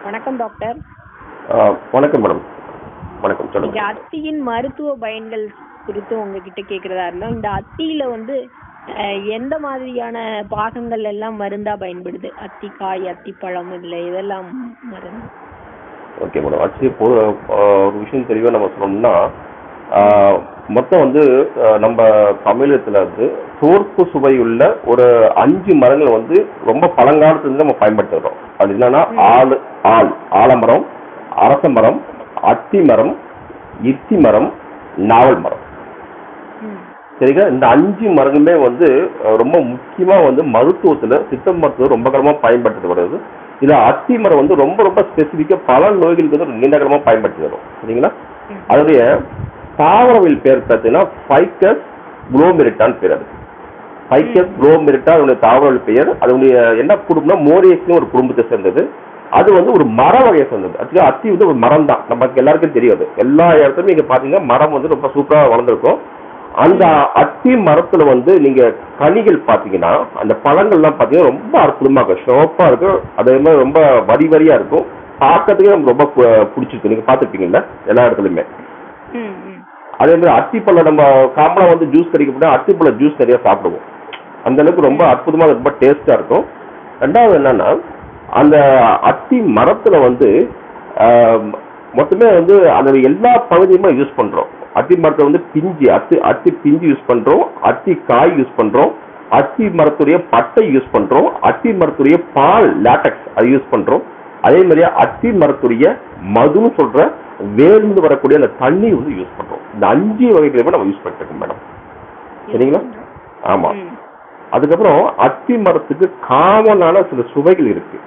வணக்கம் டாக்டர். வணக்கம் மேடம். வணக்கம், சொல்லுங்க. அத்தியின் மருத்துவ பயன்கள் குறித்து உங்ககிட்ட கேட்கறதா இருந்தோம். இந்த அத்தியில எந்த மாதிரியான பாகங்கள் எல்லாம் மருந்தா பயன்படுது? அத்திக்காய், அத்திப்பழம், இதுல இதெல்லாம் மருந்து. Okay madam. ஆக்சுவலி ஒரு விஷயம் தெளிவாக நம்ம சொல்லணும்னா, மொத்தம் நம்ம தமிழகத்தில் தோற்பு சுவையுள்ள ஒரு 5 மரங்கள் ரொம்ப பழங்காலத்துல நம்ம பயன்படுத்தி வரோம். அது என்னன்னா ஆலமரம், அரச மரம், அத்தி மரம், இத்தி மரம், நாவல் மரம். சரிங்களா? இந்த 5 மரங்களுமே ரொம்ப முக்கியமா மருத்துவத்துல, சித்த மருத்துவம் ரொம்ப காலமா பயன்படுத்தி வருது. இதுல அத்தி மரம் ரொம்ப ரொம்ப ஸ்பெசிபிக்கா பல நோய்களுக்கு நீண்ட காலமா பயன்படுத்தி வரும். சரிங்களா? அதோடைய தாவரவியல் பேர் பார்த்தீங்கன்னா ஃபைக்கஸ் குளோமெரிட்டான்னு பேர். அது ஃபைக்கஸ் குளோமெரிட்டா அதனுடைய தாவரவியல் பெயர். அதனுடைய என்ன குடும்பம்னா மோரியஸ்னு ஒரு குடும்பத்தை சேர்ந்தது. அது ஒரு மர வகையை சேர்ந்தது. ஆக்சுவலி அத்தி ஒரு மரம் தான், நமக்கு எல்லாருக்கும் தெரியாது. எல்லா இடத்துலையும் நீங்க பாத்தீங்கன்னா மரம் ரொம்ப சூப்பரா வளர்ந்துருக்கும். அந்த அத்தி மரத்துல நீங்க கனிகள் பாத்தீங்கன்னா, அந்த பழங்கள்லாம் பாத்தீங்கன்னா ரொம்ப அற்புதமா இருக்கும், சிவப்பா இருக்கும். அதே மாதிரி ரொம்ப வரி வரியா இருக்கும். பார்க்கறதுக்கு ரொம்ப பிடிச்சிருக்கு. நீங்க பாத்துருப்பீங்கல்ல எல்லா இடத்துலயுமே. அதே மாதிரி அத்திப்பழம் நம்ம காமலா ஜூஸ் கடிக்க போனா அத்திப்பழ ஜூஸ் நிறைய சாப்பிடுவோம். அந்த அளவுக்கு ரொம்ப அற்புதமா ரொம்ப டேஸ்டா இருக்கும். ரெண்டாவது என்னன்னா, அந்த அத்தி மரத்துல மொத்தமே அதோட எல்லா பகுதியுமே யூஸ் பண்றோம். அத்தி மரத்தை பிஞ்சு அத்தி பிஞ்சு யூஸ் பண்றோம், அத்தி காய் யூஸ் பண்றோம், அத்தி மரத்துடைய பட்டை யூஸ் பண்றோம், அத்தி மரத்துடைய பால் லேட்டக்ஸ் அது யூஸ் பண்றோம். அதே மாதிரி அத்தி மரத்துடைய மதுன்னு சொல்ற வேர்ந்து வரக்கூடிய அந்த தண்ணி யூஸ் பண்றோம். இந்த 5 வகைகளுமே நம்ம யூஸ் பண்ணிட்டு இருக்கோம் மேடம். சரிங்களா? ஆமா. அதுக்கப்புறம் அத்தி மரத்துக்கு காமனான சில சுவைகள் இருக்கு.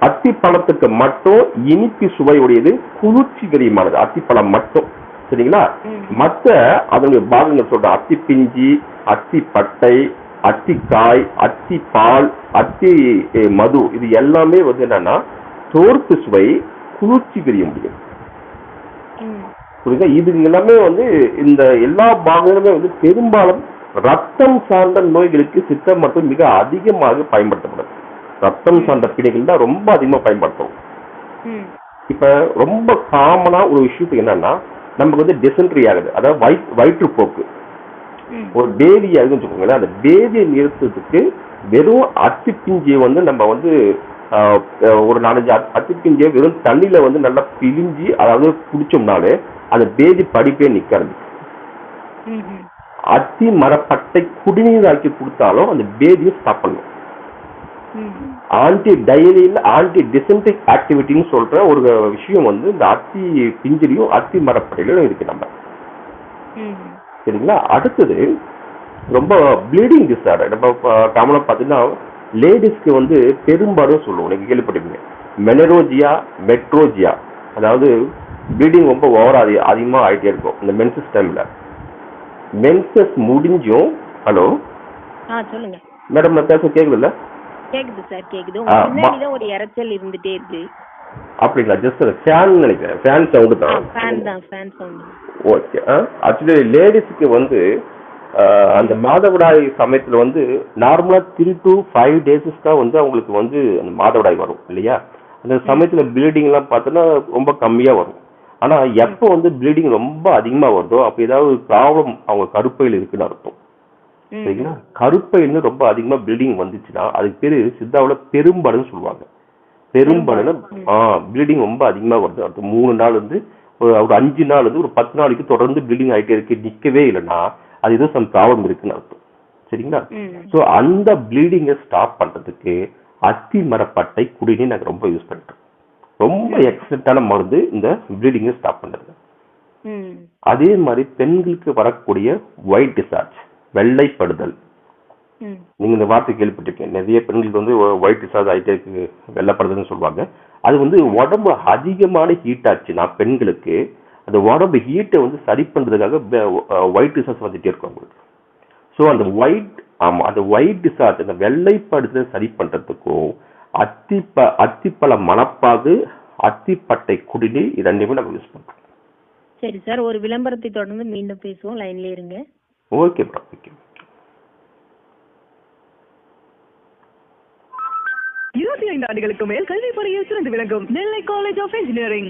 அத்தி பழத்துக்கு மட்டும் இனிப்பு சுவை உடையது, குளிர்ச்சி கரியமானது அத்திப்பழம் மட்டும். சரிங்களா? மற்ற அதனுடைய பாகங்கள் சொல்ற அத்தி பிஞ்சி, அத்தி பட்டை, அத்திக்காய், அத்தி பால், அத்தி மது, இது எல்லாமே என்னன்னா தோற்பு சுவை, குளிர்ச்சி கரிய முடியும். புரியுதா? இது எல்லாமே இந்த எல்லா பாகங்களுமே பெரும்பாலும் ரத்தம் சார்ந்த நோய்களுக்கு சித்த மருத்துவம் மிக அதிகமாக பயன்படுத்தப்படுது. ரத்தம் சார்ந்த பிணைகள் தான் ரொம்ப அதிகமா பயன்படுத்தும். இப்ப ரொம்ப காமனா ஒரு விஷயத்துக்கு என்னன்னா, நமக்கு டிசென்ட்ரி ஆகுது, அதாவது வயிற்றுப்போக்கு, ஒரு பேதி ஆகுதுன்னு வச்சுக்கோங்களேன். அந்த பேதியை நிறுத்துறதுக்கு வெறும் அத்தி பிஞ்சியை நம்ம ஒரு 4-5 அத்தி பிஞ்சியை வெறும் தண்ணியில நல்லா பிழிஞ்சி அதாவது குடிச்சோம்னாலே அந்த பேதி படிப்பே நிக்காது. அத்தி மரப்பட்டை குடிநீர் ஆக்கி கொடுத்தாலும் அந்த பேதியை ஸ்டாப் பண்ணும். ஆன்டி டயரியல், ஆன்டி டிசென்ட்ரிக் ஆக்டிவிட்டின்னு சொல்ற ஒரு விஷயம் இந்த அத்தி பிஞ்சிலையும் அத்தி மரப்பட்டையிலும் இருக்கு நம்ம. சரிங்களா? அடுத்தது ரொம்ப ப்ளீடிங் டிஸார்டர். நம்ம காமனா பார்த்தீங்கன்னா லேடிஸ்க்கு பெரும்பாலும் சொல்லுவோம், நீங்க கேள்விப்பட்டிருப்பீங்க, மெனரோஜியா, மெட்ரோஜியா, அதாவது ப்ளீடிங் ரொம்ப ஓவரா அதிகமா ஆயிட்டே இருக்கும் இந்த மென்சஸ் டைம்ல. மென்சஸ் முடிஞ்சும் ஹலோ சொல்லுங்க மேடம், நான் பேச கேக்குதுல்ல? கேக்குது சார், கேக்குது. முன்னாடி ஒரு இரைச்சல் இருந்துட்டே இருக்கு. அப்படிங்களா? ஜஸ்ட் ஃபேன் நினைக்கிறேன், ஃபேன் சவுண்ட் தான். Fan sound. ஓகே. ஆக்சுவலி லேடிஸ்க்கு அந்த மாதவிடாய் சமயத்துல நார்மலா 3 to 5 days தான் அவங்களுக்கு அந்த மாதவிடாய் வரும் இல்லையா? அந்த சமயத்துல ப்ளீடிங் எல்லாம் பார்த்தோன்னா ரொம்ப கம்மியா வரும். ஆனா எப்போ ப்ளீடிங் ரொம்ப அதிகமா வருதோ அப்ப ஏதாவது ப்ராப்ளம் அவங்க கருப்பையில் இருக்குன்னு அர்த்தம். சரிங்களா? கருப்பையில ரொம்ப அதிகமா ப்ளீடிங் வந்துச்சுன்னா அதுக்கு பேரு சித்தாவுல பெரும்படுன்னு சொல்லுவாங்க. பெரும்படுன்னு ப்ளீடிங் ரொம்ப அதிகமா வருது அடுத்து 3 நாள் ஒரு 5 நாள் ஒரு 10 நாளைக்கு தொடர்ந்து ப்ளீடிங் ஆகிட்டே இருக்கு, நிக்கவே இல்லைன்னா அது ஏதோ சம் ப்ராப்ளம் இருக்குன்னு அர்த்தம். சரிங்களா? ஸோ அந்த ப்ளீடிங்கை ஸ்டாப் பண்றதுக்கு அத்தி மரப்பட்டை குடிநீர் நாங்கள் ரொம்ப யூஸ் பண்ணிட்டோம். ரொம்ப எக்ஸலண்டான மருந்து இந்த ப்ளீடிங்கை ஸ்டாப் பண்றது. அதே மாதிரி பெண்களுக்கு வரக்கூடிய ஒயிட் டிசார்ஜ், வெள்ளைப்படுதல், நீங்க இந்த வார்த்தை கேள்விப்பட்டிருக்கீங்க. நிறைய பெண்களுக்கு ஒயிட் டிசார்ஜ் ஆகிட்டே இருக்கு, வெள்ளைப்படுதல்னு சொல்லுவாங்க. அது உடம்பு அதிகமான ஹீட் ஆச்சுன்னா பெண்களுக்கு அந்த உடம்பு ஹீட்டை சரி பண்றதுக்காக ஒயிட் டிசார்ஜ் வந்துட்டே இருக்கும் அவங்களுக்கு. ஸோ அந்த ஒயிட் டிசார்ஜ், அந்த வெள்ளைப்படுதலை சரி பண்றதுக்கும் அத்திப்பழ மணப்பாகு, அத்திப்பட்டை குடிநீர், இது ரெண்டுமே நம்ம யூஸ் பண்றோம். சரி சார், ஒரு விளம்பரத்தை தொடர்ந்து மீண்டும் பேசுவோம், லைன்ல இருங்க. Okay madam, okay. 25 15 ஆண்டுகளுக்கு மேல் கல்வி பணியில் சிறந்து விளங்கும் Nellai college of engineering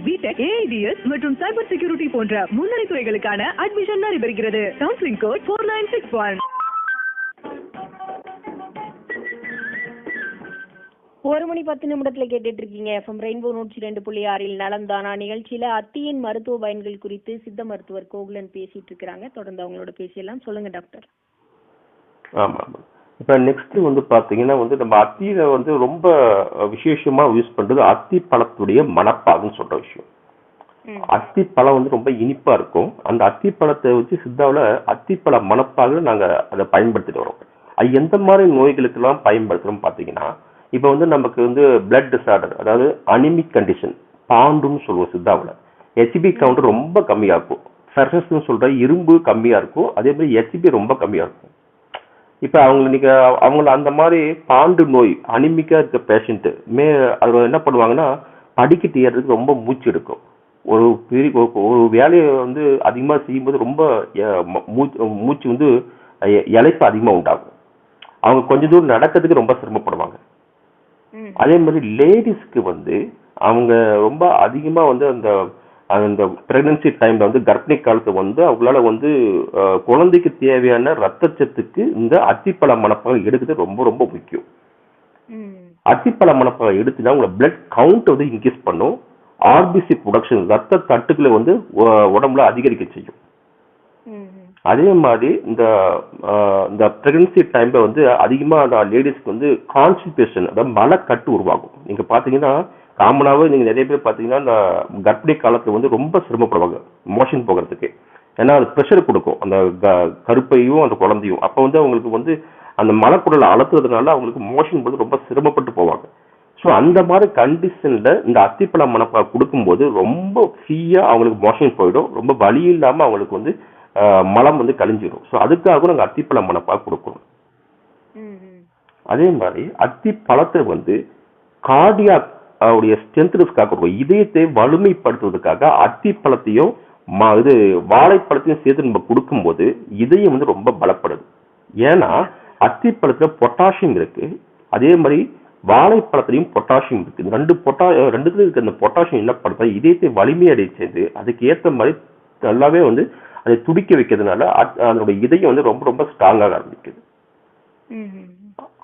BTech AIDS மற்றும் சைபர் செக்யூரிட்டி போன்ற முன்னணி துறைகளுக்கான அட்மிஷன் நடைபெறுகிறது. Counselling code 4961. 1:10 கேட்டுட்டு இருக்கீங்க FM ரெயின்போ 102.6 நலம்தானா நிகழ்ச்சியில அத்தியின் மருத்துவ பயன்கள் குறித்து சித்த மருத்துவர் கோகுலன் பேசிட்டு இருக்காங்க. தொடர்ந்து அவங்களோட பேசியெல்லாம். சொல்லுங்க டாக்டர். ஆமா ஆமா. இப்ப நெக்ஸ்ட் வந்து பாத்தீங்கன்னா வந்து நம்ம அத்தியில வந்து ரொம்ப விசேஷமா யூஸ் பண்றது அத்தி பழத்துடைய மணப்பாகுன்னு சொல்ற விஷயம். அத்தி பழம் வந்து ரொம்ப இனிப்பா இருக்கும். அந்த அத்தி பழத்தை வச்சு சித்தாவில் அத்திப்பழ மணப்பாக நாங்க அதை பயன்படுத்திட்டு வரோம். அது எந்த மாதிரி நோய்களுக்கு எல்லாம் பயன்படுத்துறோம் பாத்தீங்கன்னா, இப்ப வந்து நமக்கு வந்து பிளட் டிசார்டர், அதாவது அனிமிக் கண்டிஷன், பாண்டுன்னு சொல்லுவோம் சித்தாவில். HB கவுண்ட் ரொம்ப கம்மியா இருக்கும். ஃபெர்ரஸ்ன்னு சொல்ற இரும்பு கம்மியா இருக்கும். அதே மாதிரி HB ரொம்ப கம்மியா இருக்கும். இப்ப அவங்கள அந்த மாதிரி பாண்டு நோய் அனிமிக்கா இருக்க பேஷண்ட் அது என்ன பண்ணுவாங்கன்னா, படிக்கட்டு ஏறதுக்கு ரொம்ப மூச்சு எடுக்கும். ஒரு வேலையை வந்து அதிகமா செய்யும்போது ரொம்ப மூச்சு வந்து இளைப்பு அதிகமா உண்டாகும். அவங்க கொஞ்ச தூரம் நடக்கிறதுக்கு ரொம்ப சிரமப்படுவாங்க. அதே மாதிரி லேடிஸ்க்கு வந்து அவங்க ரொம்ப அதிகமா வந்து அந்த பிரெக்னன்சி டைம்ல வந்து கர்ப்பிணி காலத்தை வந்து அவங்களால வந்து குழந்தைக்கு தேவையான ரத்தச்சத்துக்கு இந்த அத்திப்பழ மணப்பகம் எடுக்கிறது ரொம்ப ரொம்ப முக்கியம். அத்திப்பழ மணப்பகம் எடுத்துனா உங்களோட பிளட் கவுண்ட் வந்து இன்க்ரீஸ் பண்ணும். RBC ப்ரொடக்ஷன், ரத்த தட்டுக்களை வந்து உடம்புல அதிகரிக்க செய்யும். அதே மாதிரி இந்த பிரெக்னன்சி டைம்ல வந்து அதிகமா லேடிஸ்க்கு வந்து கான்ஸ்டிபேஷன், அதாவது மலக்கட்டு உருவாகும். நீங்க பாத்தீங்கன்னா காமனாவே நீங்க நிறைய பேர் பாத்தீங்கன்னா இந்த கர்ப்பிணி காலத்துல வந்து ரொம்ப சிரமப்படுவாங்க மோஷன் போகிறதுக்கு. ஏன்னா அது ப்ரெஷர் கொடுக்கும் அந்த கருப்பையும் அந்த குழந்தையும். அப்ப வந்து அவங்களுக்கு வந்து அந்த மலக்குடலை அழுத்துறதுனால அவங்களுக்கு மோஷன் போது ரொம்ப சிரமப்பட்டு போவாங்க. ஸோ அந்த மாதிரி கண்டிஷன்ல இந்த அத்திப்பழ மணப்பா கொடுக்கும்போது ரொம்ப ஃப்ரீயா அவங்களுக்கு மோஷன் போயிடும். ரொம்ப வலி இல்லாம அவங்களுக்கு வந்து மலம் வந்து கழிஞ்சிடும். ஸோ அதுக்காக நாங்கள் அத்திப்பழ மணப்பா கொடுக்கணும். அதே மாதிரி அத்தி பழத்தை வந்து கார்டியாக் அவருடைய ஸ்ட்ரென்த்னஸ்க்காக கொடுக்கும். இதயத்தை வலிமைப்படுத்துவதற்காக அத்தி பழத்தையும் வாழைப்பழத்தையும் சேர்த்து நம்ம கொடுக்கும்போது இதயம் வந்து ரொம்ப பலப்படுது. ஏன்னா அத்தி பழத்துல பொட்டாசியம் இருக்கு, அதே மாதிரி வாழைப்பழத்திலையும் பொட்டாசியம் இருக்கு. ரெண்டுத்துல இருக்க அந்த பொட்டாசியம் என்ன படுத்தா இதயத்தை வலிமையடைய செய்து அதுக்கு ஏற்ற மாதிரி நல்லாவே வந்து அதை துடிக்க வைக்கிறதுனால அதனுடைய இதயம் வந்து ரொம்ப ரொம்ப ஸ்ட்ராங்காக ஆரம்பிக்குது.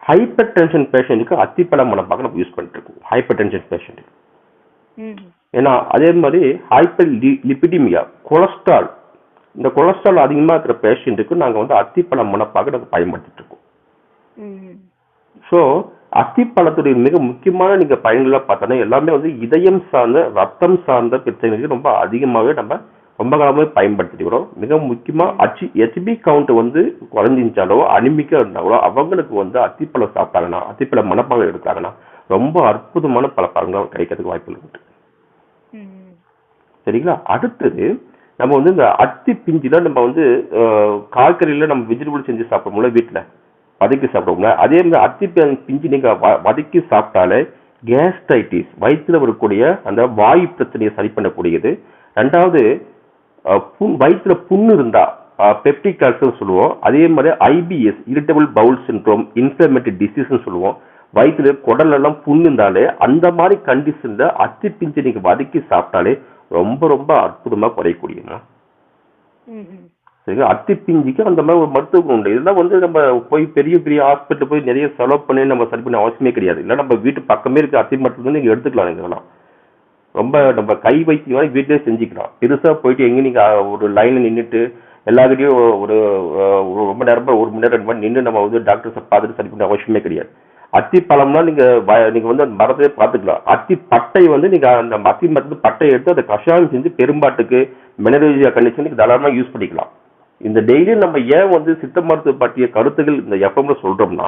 ஹைப்பர் டென்ஷன் பேஷண்ட்டுக்கு அத்திப்பழ மணப்பாக நம்ம யூஸ் பண்ணிட்டு இருக்கோம். ஹைப்பர் டென்ஷன் பேஷண்ட் ஏன்னா அதே மாதிரி ஹைப்பர் லிபிடிமியா, கொலஸ்ட்ரால், இந்த கொலஸ்ட்ரால் அதிகமாக இருக்கிற பேஷண்ட்டுக்கு நாங்கள் வந்து அத்திப்பழ மணப்பாக நாங்கள் பயன்படுத்திட்டு இருக்கோம். ஸோ அத்திப்பழத்துடைய மிக முக்கியமான நீங்க பயன்களாக பார்த்தோன்னா எல்லாமே வந்து இதயம் சார்ந்த ரத்தம் சார்ந்த பிரச்சனைகளுக்கு ரொம்ப அதிகமாகவே நம்ம ரொம்ப காலமே பயன்படுத்திட்டு வரோம். மிக முக்கியமா HB கவுண்ட் வந்து குறைஞ்சிருந்தாலோ அனிமிக்கா இருந்தாலோ அவங்களுக்கு வந்து அத்திப்பழம் சாப்பிட்டாங்கன்னா, அத்திப்பழ மணப்பாக எடுத்தாங்கன்னா ரொம்ப அற்புதமான பல பலன்கள் கிடைக்கிறதுக்கு வாய்ப்புகள் உண்டு. சரிங்களா? அடுத்தது நம்ம வந்து இந்த அத்தி பிஞ்சுல நம்ம வந்து காய்கறியில நம்ம வெஜிடபிள் செஞ்சு சாப்பிடுவோம்ல, வீட்டுல வதக்கி சாப்பிடுவோம்ல, அதே மாதிரி அத்தி பிஞ்சு நீங்க வதக்கி சாப்பிட்டாலே கேஸ்ட்ரைட்டிஸ், வயிற்றுல வரக்கூடிய அந்த வாயு பிரச்சனையை சரி பண்ணக்கூடியது. ரெண்டாவது வயிற்றுல புண்ணு இருந்தா பெப்டிக் அல்சர் சொல்லுவோம். அதே மாதிரி IBS, irritable bowel syndrome, inflammatory disease சொல்லுவோம். வயிற்றுல குடல் எல்லாம் புண்ணு இருந்தாலே அந்த மாதிரி கண்டிஷன்ல அத்தி பிஞ்சு நீங்க வதக்கி சாப்பிட்டாலே ரொம்ப ரொம்ப அற்புதமா குறையக்கூடியது. சரி, அத்தி பிஞ்சுக்கு அந்த மாதிரி ஒரு மருத்துவம் உண்டு. இதெல்லாம் வந்து நம்ம போய் பெரிய பெரிய ஹாஸ்பிட்டல் போய் நிறைய செலவு பண்ணி நம்ம சரி பண்ண அவசியமே கிடையாது. இல்லை நம்ம வீட்டு பக்கமே இருக்க அத்தி மருத்துவம் நீங்க எடுத்துக்கலாம். இதெல்லாம் ரொம்ப நம்ம கை வைத்தியம் வீட்டிலே செஞ்சுக்கலாம். பெருசா போயிட்டு எங்க நீங்க ஒரு லைன்ல நின்றுட்டு எல்லாருக்கிட்டையும் ஒரு ரொம்ப நேரம் 1 மணி நேரம் 2 மணி நின்று நம்ம வந்து டாக்டர்ஸை பார்த்துட்டு சரி பண்ண அவசியமே கிடையாது. அத்தி பழம்னா நீங்க வந்து அந்த மரத்தையே பார்த்துக்கலாம். அத்தி பட்டை வந்து நீங்க அந்த அத்தி மரத்து பட்டையை எடுத்து அதை கஷாயம் செஞ்சு பெரும்பாட்டுக்கு மெனரேஜியா கண்டிஷனுக்கு தாராளமாக யூஸ் பண்ணிக்கலாம். இந்த டெய்லி நம்ம ஏன் வந்து சித்த மருத்துவ பற்றிய கருத்துக்கள் இந்த எஃப்எம்ல சொல்றோம்னா,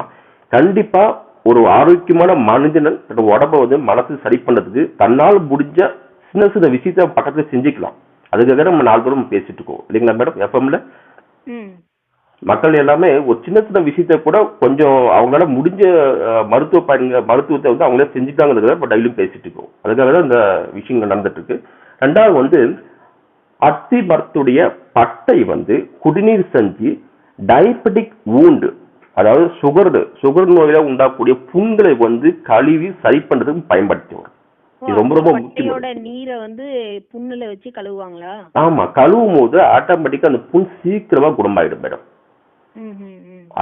கண்டிப்பா ஒரு ஆரோக்கியமான மனிதன் உடம்ப வந்து மனசு சரி பண்ணதுக்கு தன்னால் முடிஞ்ச சின்ன சின்ன விஷயத்த பக்கத்துல செஞ்சுக்கலாம். அதுக்காக நம்ம 4 பேரும் பேசிட்டு இருக்கோம் இல்லைங்களா மேடம்? எஃப்எம்ல மக்கள் எல்லாமே ஒரு சின்ன சின்ன விஷயத்த கூட கொஞ்சம் அவங்களால முடிஞ்ச மருத்துவத்தை வந்து அவங்களே செஞ்சுட்டாங்கிறத இப்போ டெய்லியும் பேசிட்டு இருக்கோம். அதுக்காக தான் இந்த விஷயங்கள் நடந்துட்டு இருக்கு. ரெண்டாவது வந்து அத்தி மரத்துடைய பட்டை வந்து குடிநீர் செஞ்சு டயபெட்டிக் வூண்டு, அதாவது சுகர் நோயில உண்டாகக்கூடிய புண்களை வந்து கழுவி சரி பண்றதுக்கு பயன்படுத்தி வரும். இது ரொம்ப ரொம்ப முக்கியம். நீரை வந்து புண்ணுல வச்சு கழுவுவாங்களா? ஆமா, கழுவும் போது ஆட்டோமேட்டிக்கா அந்த புண் சீக்கிரமா குணமாயிடும் மேடம்.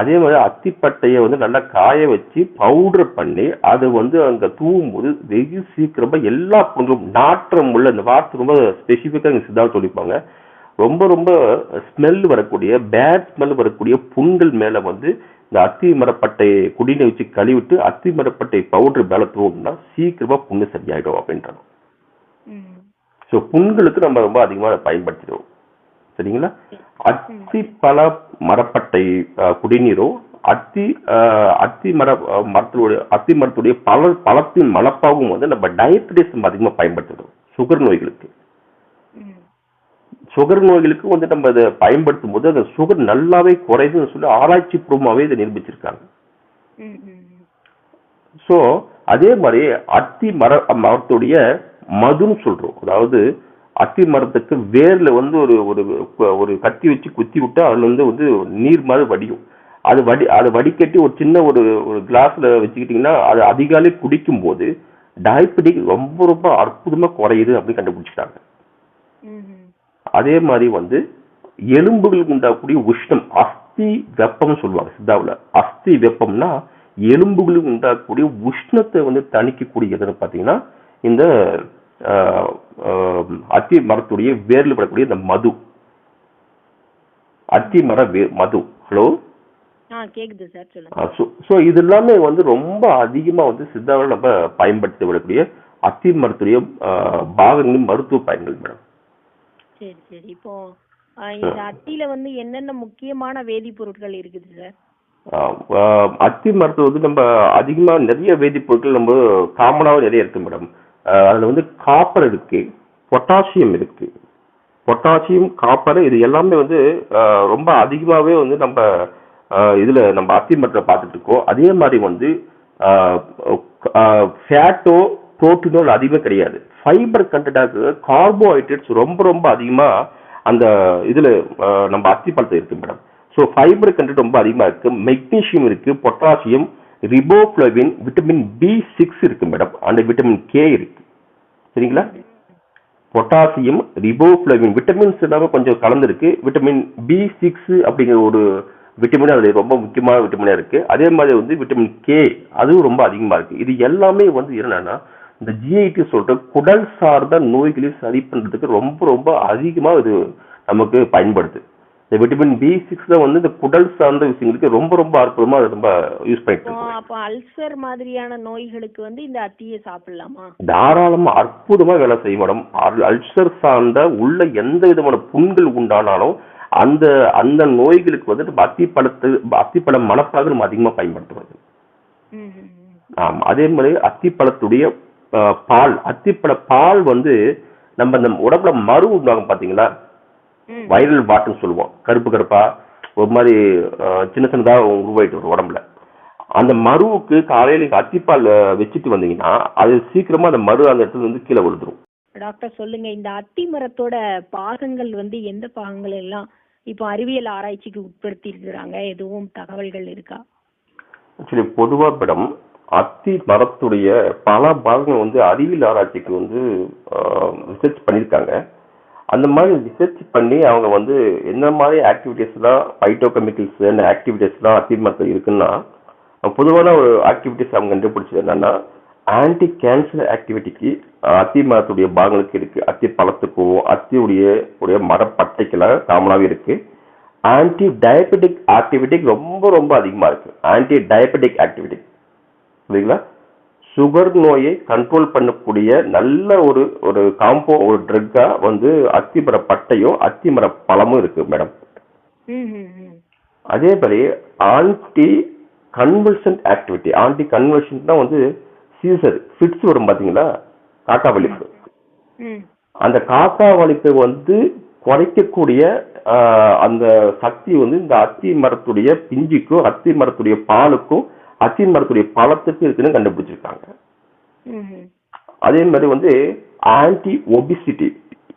அதே மாதிரி அத்திப்பட்டையை வந்து நல்லா காய வச்சு பவுடர் பண்ணி அதை வந்து அங்க தூவும் போது வெகு சீக்கிரமா எல்லா புண்களும் நாற்றம் உள்ள, இந்த வார்த்தை ரொம்ப ஸ்பெசிஃபிக்கா இங்க சித்தாவை சொல்லிப்பாங்க, ரொம்ப ரொம்ப ஸ்மெல் வரக்கூடிய பேட் ஸ்மெல் வரக்கூடிய புண்கள் மேல வந்து இந்த அத்தி மரப்பட்டையை குடிநீர் வச்சு கழுவிட்டு அத்தி மரப்பட்டை பவுடர் மேல தூவும்னா சீக்கிரமா புண்ணு சரியாயிடும் அப்படின்றாங்க. ஸோ புண்களுக்கு நம்ம ரொம்ப அதிகமாக பயன்படுத்திடுவோம். சரிங்களா? அத்தி பழ மரப்பட்டை குடிநீரோ அத்தி மரத்துடைய பழத்தின் மலப்பாவும் வந்து நம்ம டயபெட்டிஸ் அதிகமாக பயன்படுத்துகிறோம். சுகர் நோய்களுக்கு வந்து நம்ம அதை பயன்படுத்தும் போது அந்த சுகர் நல்லாவே குறையுதுன்னு சொல்லி ஆராய்ச்சி பூர்வமாவே இதை நிரூபிச்சிருக்காங்க. ஸோ அதே மாதிரி அத்தி மரத்துடைய மதுன்னு சொல்றோம். அதாவது அத்தி மரத்துக்கு வேர்ல வந்து ஒரு கத்தி வச்சு குத்தி விட்டு அதுல வந்து நீர் மாதிரி வடியும். அதை வடிகட்டி ஒரு சின்ன ஒரு கிளாஸ்ல வச்சுக்கிட்டீங்கன்னா அது அதிகாலை குடிக்கும் போது டயபெட்டிக் ரொம்ப ரொம்ப அற்புதமா குறையுது அப்படின்னு கண்டுபிடிச்சிட்டாங்க. அதே மாதிரி வந்து எலும்புகளுக்கு உண்டாகக்கூடிய உஷ்ணம், அஸ்தி வெப்பம் சொல்லுவாங்க சித்தாவில். அஸ்தி வெப்பம்னா எலும்புகளுக்கு உண்டாகக்கூடிய உஷ்ணத்தை வந்து தணிக்கக்கூடிய எதுன்னு பார்த்தீங்கன்னா இந்த அத்தி மரத்துடைய வேர்ல படக்கூடிய இந்த மது, அத்தி மர மது. ஹலோ, கேக்குது சார், சொல்லுங்க. ஸோ இது எல்லாமே வந்து ரொம்ப அதிகமா வந்து சித்தாவில் நம்ம பயன்படுத்தி வரக்கூடிய அத்தி மரத்துடைய பாகங்களின் மருத்துவ பயன்கள் மேடம். சரி சரி. இப்போ இந்த அத்தியில வந்து என்னென்ன முக்கியமான வேதிப்பொருட்கள் இருக்குது சார்? அத்தி மரத்துல வந்து நம்ம அதிகமா நிறைய வேதிப்பொருட்கள் நம்ம காமனாக நிறைய இருக்கு மேடம். அதுல வந்து காப்பர் இருக்கு, பொட்டாசியம் இருக்கு. பொட்டாசியம், காப்பர் இது எல்லாமே வந்து ரொம்ப அதிகமாவே வந்து நம்ம இதுல நம்ம அத்தி மரத்துல பார்த்துட்டு இருக்கோம். அதே மாதிரி வந்து ஃபேட்டோ புரோட்டீனோ அதிகமே கிடையாது. ஃபைபர் கண்டென்ட், கார்போஹைட்ரேட்ஸ் ரொம்ப ரொம்ப அதிகமா அந்த இதுல நம்ம அத்தி பழத்தை இருக்கு மேடம். ஸோ ஃபைபர் கண்டென்ட் ரொம்ப அதிகமா இருக்கு. மெக்னீசியம் இருக்கு, பொட்டாசியம், ரிபோஃப்ளவின், விட்டமின் B6 இருக்கு மேடம், அண்ட் விட்டமின் K இருக்கு. சரிங்களா? பொட்டாசியம், ரிபோஃப்ளவின், விட்டமின்ஸ் எல்லாமே கொஞ்சம் கலந்துருக்கு. விட்டமின் B6 அப்படிங்கிற ஒரு விட்டமின் அது ரொம்ப முக்கியமான விட்டமினா இருக்கு. அதே மாதிரி வந்து விட்டமின் K அதுவும் ரொம்ப அதிகமா இருக்கு. இது எல்லாமே வந்து என்னன்னா இந்த GIT சொல்ற குடல் சார்ந்த நோய்களை சரி பண்றதுக்கு ரொம்ப ரொம்ப அதிகமா இது நமக்கு பயன்படுது. இந்த விட்டமின் B6 வந்து இந்த குடல் சார்ந்த விஷயங்களுக்கு ரொம்ப ரொம்ப அற்புதமா நம்ம யூஸ் பண்ணிட்டு இருக்கோம். அப்ப அல்சர் மாதிரியான நோய்களுக்கு வந்து இந்த அத்தியை சாப்பிடலாமா? தாராளமா அற்புதமா வேலை செய்யும் மேடம். அல்சர் சார்ந்த உள்ள எந்த விதமான புண்கள் உண்டானாலும் அந்த அந்த நோய்களுக்கு வந்து நம்ம அத்திப்பழ மணப்பாக நம்ம அதிகமா பயன்படுத்துவது. ஆமா, அதே மாதிரி அத்திப்பழத்துடைய பால், அத்திப்பழ பால் வந்து நம்ம இந்த உடம்புல மறு உண்டாகும் பாத்தீங்களா, வைரல் பாட்டுன்னு சொல்லுவோம். கருப்பு கருப்பா ஒரு மாதிரி சின்ன சின்னதா உருவாயிட்டு வரும் உடம்புல. அந்த மருவுக்கு காலையில அத்திப்பால் வச்சுட்டு வந்தீங்கன்னா அது சீக்கிரமா அந்த மரு அந்த இடத்துல வந்து கீழே விழுந்துரும். டாக்டர் சொல்லுங்க, இந்த அத்தி மரத்தோட பாகங்கள் வந்து எந்த பாகங்கள் எல்லாம் இப்போ அறிவியல் ஆராய்ச்சிக்கு உட்படுத்தி இருக்கிறாங்க? எதுவும் தகவல்கள் இருக்கா? ஆக்சுவலி பொதுவா மேடம் அத்தி மரத்துடைய பல பாகங்கள் வந்து அறிவியல் ஆராய்ச்சிக்கு வந்து ரிசர்ச் பண்ணியிருக்காங்க. அந்த மாதிரி ரிசர்ச் பண்ணி அவங்க வந்து என்ன மாதிரி ஆக்டிவிட்டிஸ்லாம் பைட்டோகெமிக்கல்ஸ் ஆக்டிவிட்டிஸ்லாம் அத்தி மரத்தில் இருக்குன்னா பொதுவான ஒரு ஆக்டிவிட்டிஸ் அவங்க கண்டுபிடிச்சது என்னன்னா ஆன்டி கேன்சர் ஆக்டிவிட்டிக்கு அத்தி மரத்துடைய பாகங்களுக்கு இருக்கு. அத்தி பழத்துக்கும் அத்தியுடைய மரப்பட்டைக்கெல்லாம் காமனாகவே இருக்கு. ஆன்டி டயபெட்டிக் ஆக்டிவிட்டி ரொம்ப ரொம்ப அதிகமா இருக்கு. ஆன்டி டயபெட்டிக் ஆக்டிவிட்டி சரிங்களா? சுகர் நோயை கண்ட்ரோல் பண்ணக்கூடிய நல்ல ஒரு காம்போ ஒரு ட்ரக்கா வந்து அத்திமர பட்டையும் அத்திமர பழமும் இருக்கு மேடம். அதே மாதிரி ஆன்டி கன்வல்சன் ஆக்டிவிட்டி, ஆன்டி கன்வல்சன் தான் வந்து சீசர் ஃபிட்ஸ் வரும் பாத்தீங்களா, காக்கா வலிப்பு. அந்த காக்கா வலிப்பை வந்து குறைக்கக்கூடிய அந்த சக்தி வந்து இந்த அத்தி மரத்துடைய பிஞ்சுக்கும் அத்தி மரத்துடைய பாலுக்கும் அத்தி மரத்துடைய பழத்துக்கு இருக்குன்னு கண்டுபிடிச்சிருக்காங்க. அதே மாதிரி வந்து ஆன்டி ஒபிசிட்டி,